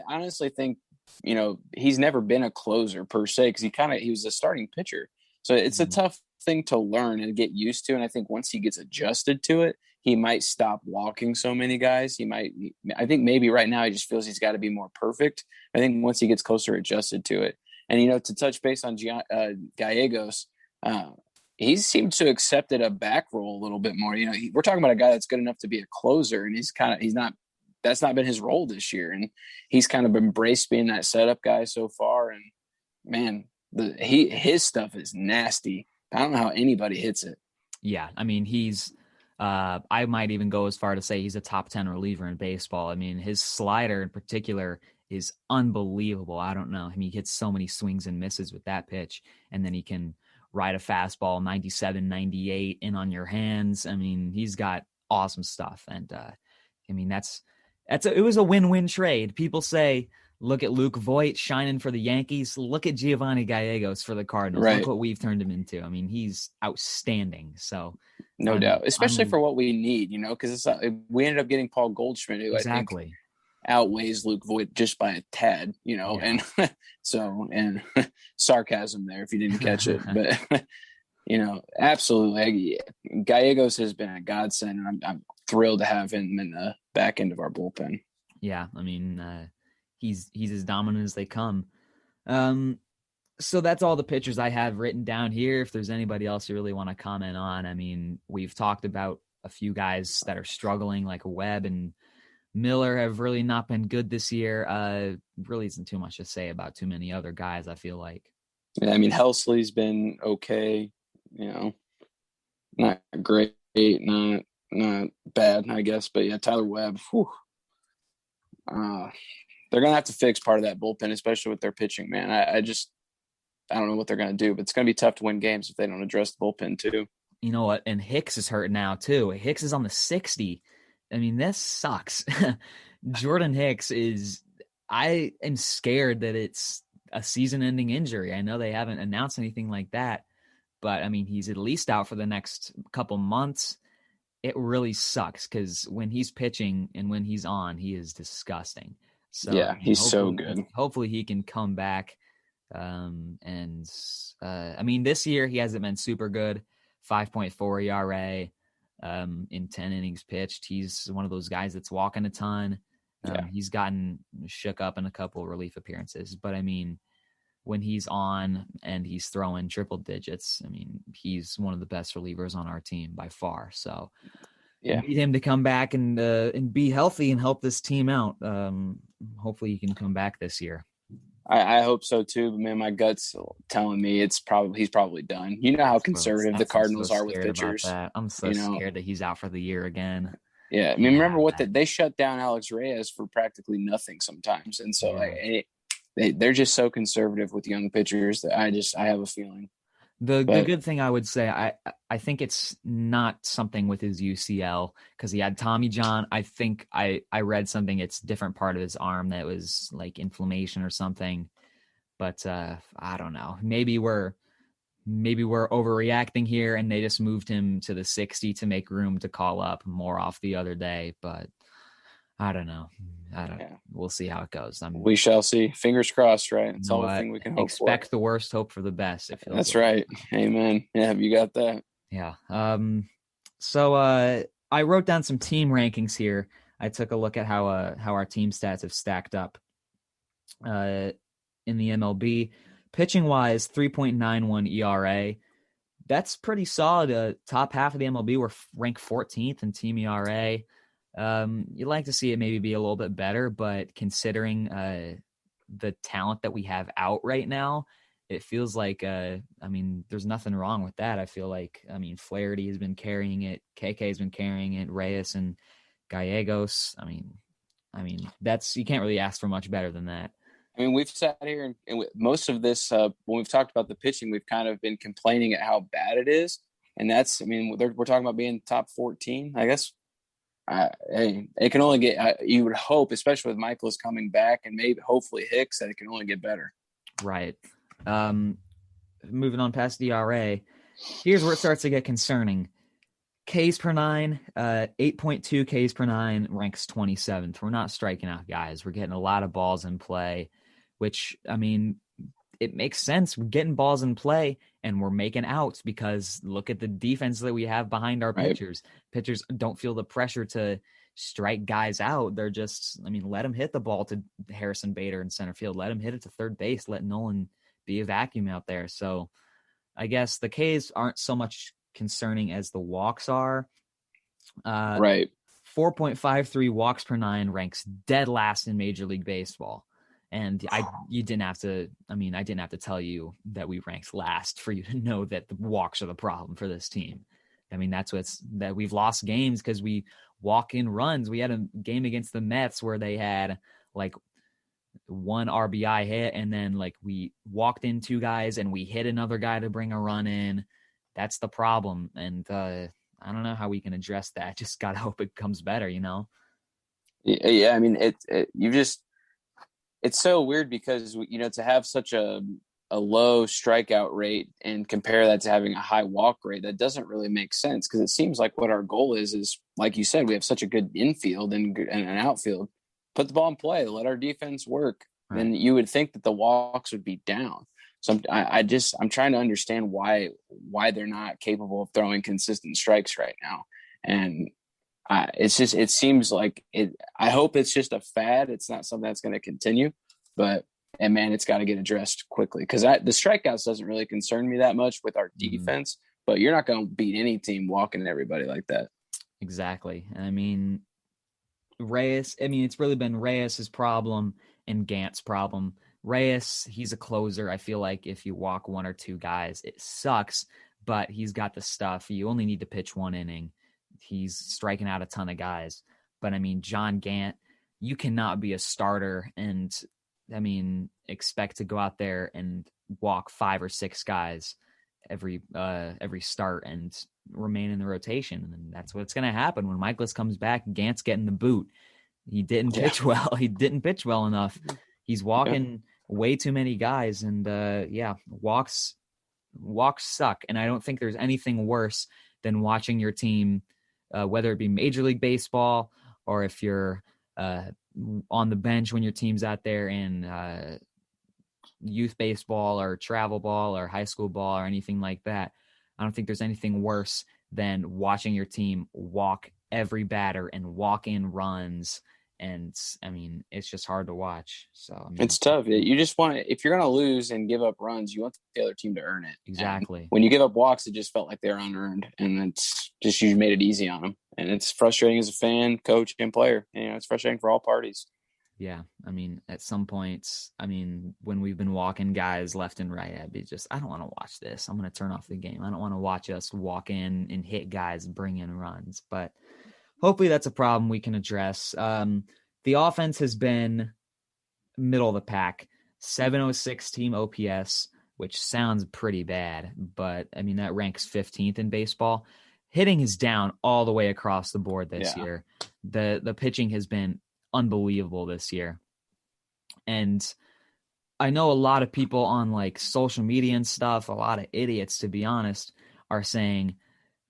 honestly think, you know, he's never been a closer per se because he was a starting pitcher. So it's a tough thing to learn and get used to. And I think once he gets adjusted to it, he might stop walking so many guys. I think maybe right now he just feels he's got to be more perfect. I think once he gets closer adjusted to it. And, you know, to touch base on Gallegos, he seemed to accepted a back roll a little bit more. You know, we're talking about a guy that's good enough to be a closer, and that's not been his role this year. And he's kind of embraced being that setup guy so far. And man, his stuff is nasty. I don't know how anybody hits it. Yeah. I mean, he's, I might even go as far to say he's a top 10 reliever in baseball. I mean, his slider in particular is unbelievable. I don't know. I mean, he hits so many swings and misses with that pitch, and then he can ride a fastball 97, 98 in on your hands. I mean, he's got awesome stuff. And, I mean, it was a win-win trade. People say, look at Luke Voit shining for the Yankees. Look at Giovanni Gallegos for the Cardinals. Right. Look what we've turned him into. I mean, he's outstanding. So, no doubt, especially for what we need, you know, because we ended up getting Paul Goldschmidt, who I think outweighs Luke Voit just by a tad, you know, and so, and sarcasm there if you didn't catch it, but you know, absolutely. Gallegos has been a godsend, and I'm thrilled to have him in the back end of our bullpen. Yeah. I mean, he's as dominant as they come. So that's all the pitchers I have written down here. If there's anybody else you really want to comment on, I mean, we've talked about a few guys that are struggling, like Webb and Miller have really not been good this year. Really isn't too much to say about too many other guys, I feel like. Yeah, I mean, Helsley's been okay, you know, not great, not bad, I guess. But yeah, Tyler Webb, they're going to have to fix part of that bullpen, especially with their pitching, man. I don't know what they're going to do, but it's going to be tough to win games if they don't address the bullpen too. You know what? And Hicks is hurt now too. Hicks is on the 60. I mean, this sucks. Jordan Hicks I am scared that it's a season-ending injury. I know they haven't announced anything like that, but I mean, he's at least out for the next couple months. It really sucks because when he's pitching and when he's on, he is disgusting. So yeah, he's so good. Hopefully he can come back. I mean, this year he hasn't been super good. 5.4 ERA in 10 innings pitched. He's one of those guys that's walking a ton. He's gotten shook up in a couple of relief appearances, but I mean, when he's on and he's throwing triple digits, I mean, he's one of the best relievers on our team by far. So need him to come back and be healthy and help this team out. Hopefully he can come back this year. I hope so too, but man, my gut's telling me he's probably done. You know how conservative the Cardinals are with pitchers. I'm so scared that he's out for the year again. Yeah, I mean, remember they shut down Alex Reyes for practically nothing sometimes, and so they're just so conservative with young pitchers that I have a feeling. The good thing I would say, I think it's not something with his UCL because he had Tommy John. I think I read something. It's a different part of his arm that was like inflammation or something. But I don't know. Maybe we're overreacting here, and they just moved him to the 60 to make room to call up more off the other day. But I don't know. We'll see how it goes. We shall see. Fingers crossed, right? It's the only thing we can hope for. Expect the worst, hope for the best. That's right. Amen. Yeah, you got that. Yeah. So I wrote down some team rankings here. I took a look at how our team stats have stacked up in the MLB. Pitching wise, 3.91 ERA. That's pretty solid. Top half of the MLB, we're ranked 14th in team ERA. You'd like to see it maybe be a little bit better, but considering the talent that we have out right now, it feels like, there's nothing wrong with that. I feel like, Flaherty has been carrying it. KK has been carrying it. Reyes and Gallegos. That's, you can't really ask for much better than that. I mean, we've sat here and most of this, when we've talked about the pitching, we've kind of been complaining at how bad it is. And that's, we're talking about being top 14, I guess. It can only get, you would hope, especially with Michaelis coming back and maybe hopefully Hicks, that it can only get better. Right. Moving on past ERA, here's where it starts to get concerning. Ks per 9, 8.2 Ks per 9 ranks 27th. We're not striking out guys. We're getting a lot of balls in play, which, it makes sense. We're getting balls in play and we're making outs because look at the defense that we have behind our pitchers. Pitchers don't feel the pressure to strike guys out. They're just, let them hit the ball to Harrison Bader in center field. Let him hit it to third base. Let Nolan be a vacuum out there. So I guess the Ks aren't so much concerning as the walks are. 4.53 walks per 9 ranks dead last in Major League Baseball. And I didn't have to tell you that we ranked last for you to know that the walks are the problem for this team. That we've lost games because we walk in runs. We had a game against the Mets where they had like one RBI hit and then like we walked in 2 guys and we hit another guy to bring a run in. That's the problem. And I don't know how we can address that. Just got to hope it comes better, Yeah. It's so weird because, to have such a low strikeout rate and compare that to having a high walk rate, that doesn't really make sense because it seems like what our goal is, like you said, we have such a good infield and an outfield. Put the ball in play, let our defense work. Right. Then you would think that the walks would be down. So I'm trying to understand why they're not capable of throwing consistent strikes right now. And it seems like it. I hope it's just a fad. It's not something that's going to continue, it's got to get addressed quickly because the strikeouts doesn't really concern me that much with our defense. But you're not going to beat any team walking everybody like that. Exactly. Reyes. It's really been Reyes's problem and Gant's problem. Reyes, he's a closer. I feel like if you walk 1 or 2 guys, it sucks, but he's got the stuff. You only need to pitch 1 inning. He's striking out a ton of guys. But, John Gant, you cannot be a starter and, expect to go out there and walk 5 or 6 guys every start and remain in the rotation. And that's what's going to happen. When Michaelis comes back, Gant's getting the boot. He didn't pitch well. He didn't pitch well enough. He's walking way too many guys. And, walks suck. And I don't think there's anything worse than watching your team, whether it be Major League Baseball or if you're on the bench when your team's out there in youth baseball or travel ball or high school ball or anything like that. I don't think there's anything worse than watching your team walk every batter and walk in runs. And I mean, it's just hard to watch. So I mean, It's tough. You just want to, if you're going to lose and give up runs, you want the other team to earn it. exactly. And when you give up walks, it just felt like they're unearned, and it's just you made it easy on them. And it's frustrating as a fan, coach, and player. You know, it's frustrating for all parties. Yeah, I mean, at some points, I mean, when we've been walking guys left and right, I'd be just, I don't want to watch this. I'm going to turn off the game. I don't want to watch us walk in and hit guys, bring in runs. But hopefully that's a problem we can address. The offense has been middle of the pack, 706 team OPS, which sounds pretty bad, but I mean, that ranks 15th in baseball. Hitting is down all the way across the board this year. The pitching has been unbelievable this year. And I know a lot of people on like social media and stuff, a lot of idiots, to be honest, are saying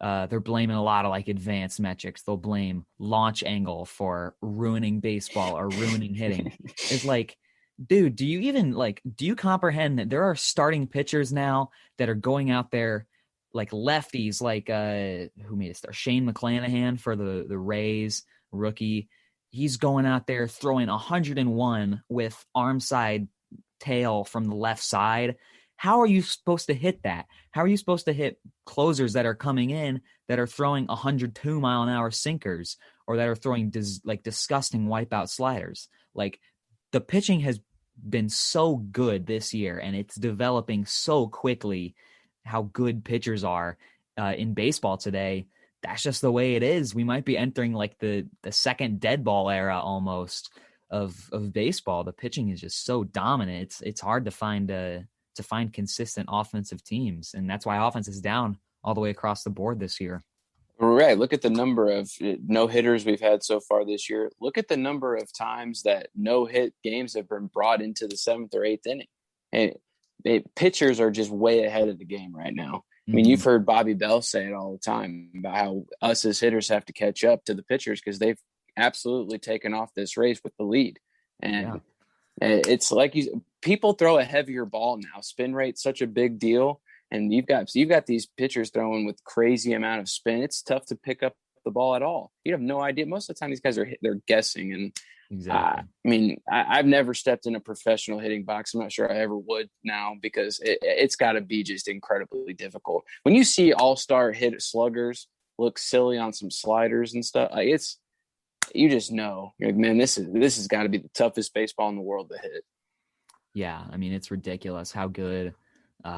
they're blaming a lot of like advanced metrics. They'll blame launch angle for ruining baseball or ruining hitting. It's like, dude, do you comprehend that there are starting pitchers now that are going out there like lefties, like who made it start? Shane McClanahan for the Rays, rookie. He's going out there throwing 101 with arm side tail from the left side. How are you supposed to hit that? How are you supposed to hit closers that are coming in that are throwing 102 mile an hour sinkers or that are throwing disgusting wipeout sliders? Like, the pitching has been so good this year, and it's developing so quickly how good pitchers are in baseball today. That's just the way it is. We might be entering like the second dead ball era almost of baseball. The pitching is just so dominant. It's hard to find consistent offensive teams, and that's why offense is down all the way across the board this year. Right. Look at the number of no hitters we've had so far this year. Look at the number of times that no hit games have been brought into the 7th or 8th inning. And pitchers are just way ahead of the game right now. I mean, you've heard Bobby Bell say it all the time about how us as hitters have to catch up to the pitchers because they've absolutely taken off this race with the lead. And it's like people throw a heavier ball now. Spin rate's such a big deal. And you've got these pitchers throwing with crazy amount of spin. It's tough to pick up the ball at all. You have no idea. Most of the time, these guys they're guessing. And exactly. I mean, I've never stepped in a professional hitting box. I'm not sure I ever would now because it's got to be just incredibly difficult. When you see all-star hit sluggers look silly on some sliders and stuff, like you just know, you're like, man, this has got to be the toughest baseball in the world to hit. Yeah, I mean, it's ridiculous how good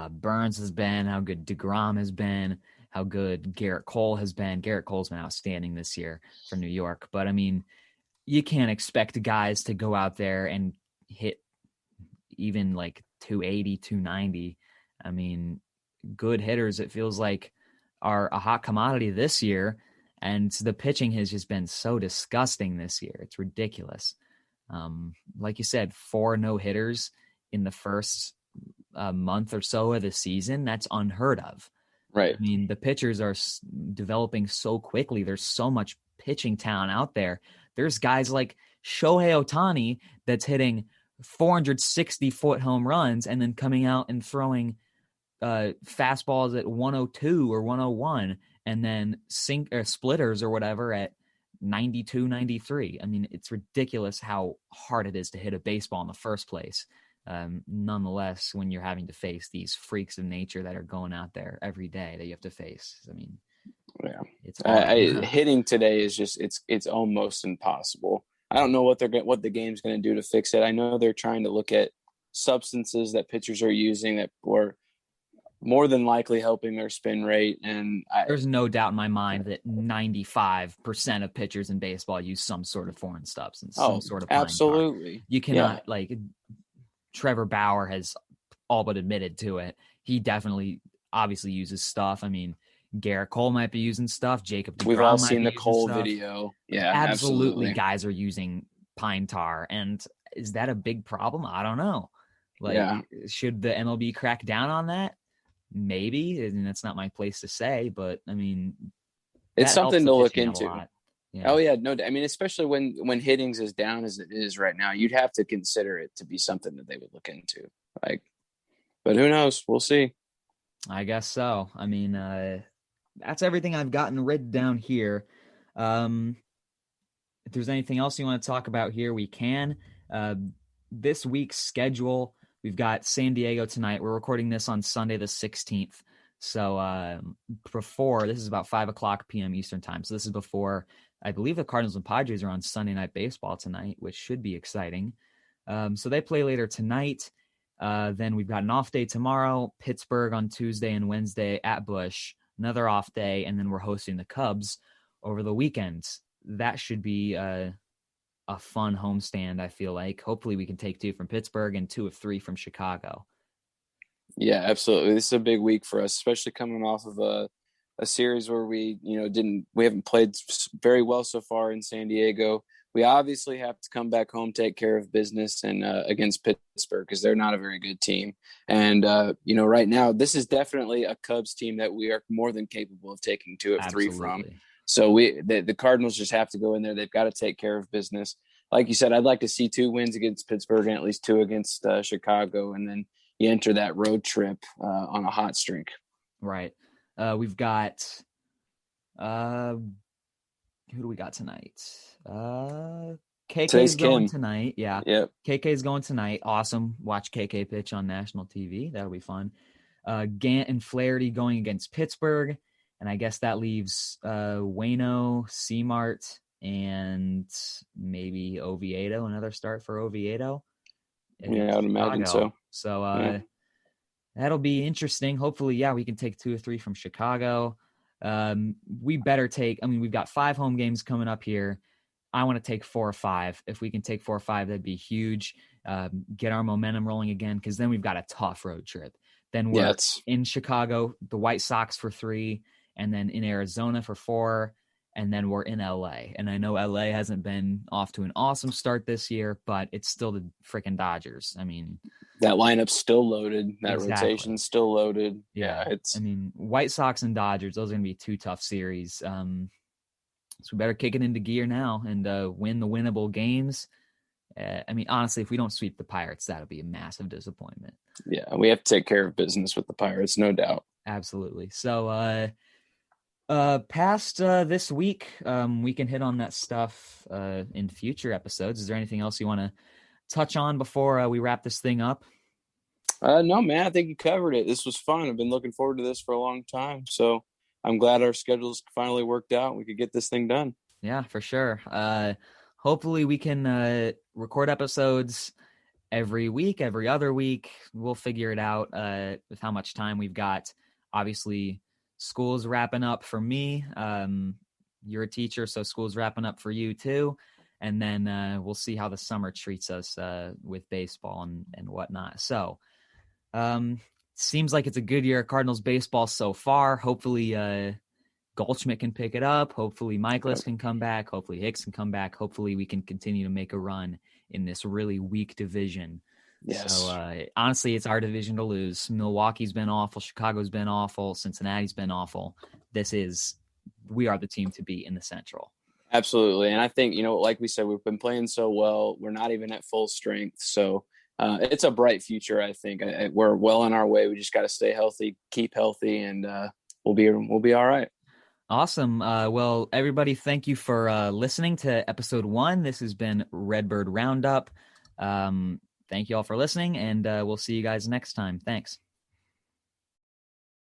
Burns has been, how good DeGrom has been, how good Garrett Cole has been. Garrett Cole's been outstanding this year for New York. But, I mean, you can't expect guys to go out there and hit even like 280, 290. I mean, good hitters, it feels like, are a hot commodity this year. And the pitching has just been so disgusting this year. It's ridiculous. Like you said, 4 no-hitters in the first month or so of the season. That's unheard of. Right. I mean, the pitchers are developing so quickly. There's so much pitching talent out there. There's guys like Shohei Ohtani that's hitting 460-foot home runs and then coming out and throwing fastballs at 102 or 101 and then splitters or whatever at 92, 93. I mean, it's ridiculous how hard it is to hit a baseball in the first place. Nonetheless, when you're having to face these freaks of nature that are going out there every day that you have to face, I mean, yeah, it's hard. Hitting today is just it's almost impossible. I don't know what the game's going to do to fix it. I know they're trying to look at substances that pitchers are using that were more than likely helping their spin rate. And there's no doubt in my mind that 95% of pitchers in baseball use some sort of foreign substance, some sort of pine absolutely. tar. You cannot Trevor Bauer has all but admitted to it. He definitely obviously uses stuff. I mean, Garrett Cole might be using stuff. Jacob DeGrom We've all might seen be the Cole stuff. video. Yeah, absolutely. Guys are using pine tar. And is that a big problem? I don't know. Should the MLB crack down on that? Maybe. And that's not my place to say, but I mean, it's something to look into. Yeah. Oh yeah, no. I mean, especially when hittings as down as it is right now, you'd have to consider it to be something that they would look into. But who knows? We'll see. I guess so. I mean, that's everything I've gotten written down here. If there's anything else you want to talk about here, we can. Uh, this week's schedule, we've got San Diego tonight. We're recording this on Sunday the 16th. So before, this is about 5 o'clock p.m. Eastern time. So this is before, I believe the Cardinals and Padres are on Sunday Night Baseball tonight, which should be exciting. So they play later tonight. Then we've got an off day tomorrow, Pittsburgh on Tuesday and Wednesday at Busch, another off day, and then we're hosting the Cubs over the weekend. That should be a fun homestand, I feel like. Hopefully we can take 2 from Pittsburgh and 2 of 3 from Chicago. Yeah, absolutely. This is a big week for us, especially coming off of a series where we haven't played very well so far in San Diego. We obviously have to come back home, take care of business, and against Pittsburgh, because they're not a very good team. And right now, this is definitely a Cubs team that we are more than capable of taking 2 of 3 from. So the Cardinals just have to go in there. They've got to take care of business. Like you said, I'd like to see 2 wins against Pittsburgh and at least 2 against Chicago, and then you enter that road trip on a hot streak. Right. We've got who do we got tonight? KK's going tonight. Yeah. Yep. KK's going tonight. Awesome. Watch KK pitch on national TV. That'll be fun. Gant and Flaherty going against Pittsburgh. And I guess that leaves Waino, Seamart, and maybe Oviedo. Another start for Oviedo. Yeah, I would imagine so. So that'll be interesting. Hopefully, we can take 2 or 3 from Chicago. We better take, we've got 5 home games coming up here. I want to take 4 or 5. If we can take 4 or 5, that'd be huge. Get our momentum rolling again, because then we've got a tough road trip. Then we're in Chicago, the White Sox for 3, and then in Arizona for 4, and then we're in LA. And I know LA hasn't been off to an awesome start this year, but it's still the freaking Dodgers. That lineup's still loaded. That rotation's still loaded. Yeah. White Sox and Dodgers, those are going to be 2 tough series. So we better kick it into gear now and win the winnable games. Honestly, if we don't sweep the Pirates, that'll be a massive disappointment. Yeah, we have to take care of business with the Pirates, no doubt. Absolutely. So past this week, we can hit on that stuff in future episodes. Is there anything else you want to touch on before we wrap this thing up? No, man, I think you covered it. This was fun. I've been looking forward to this for a long time. So I'm glad our schedules finally worked out. We could get this thing done. Yeah, for sure. Hopefully we can record episodes every week, every other week. We'll figure it out with how much time we've got. Obviously, school's wrapping up for me. You're a teacher, so school's wrapping up for you too. And then we'll see how the summer treats us with baseball and whatnot. So seems like it's a good year of Cardinals baseball so far. Hopefully Goldschmidt can pick it up. Hopefully Michaelis can come back. Hopefully Hicks can come back. Hopefully we can continue to make a run in this really weak division. Yes. So honestly, it's our division to lose. Milwaukee's been awful. Chicago's been awful. Cincinnati's been awful. We are the team to beat in the Central. Absolutely. And I think, like we said, we've been playing so well. We're not even at full strength. So it's a bright future, I think. We're well on our way. We just got to stay healthy, keep healthy, and we'll be all right. Awesome. Well, everybody, thank you for listening to episode 1. This has been Redbird Roundup. Thank you all for listening, and we'll see you guys next time. Thanks.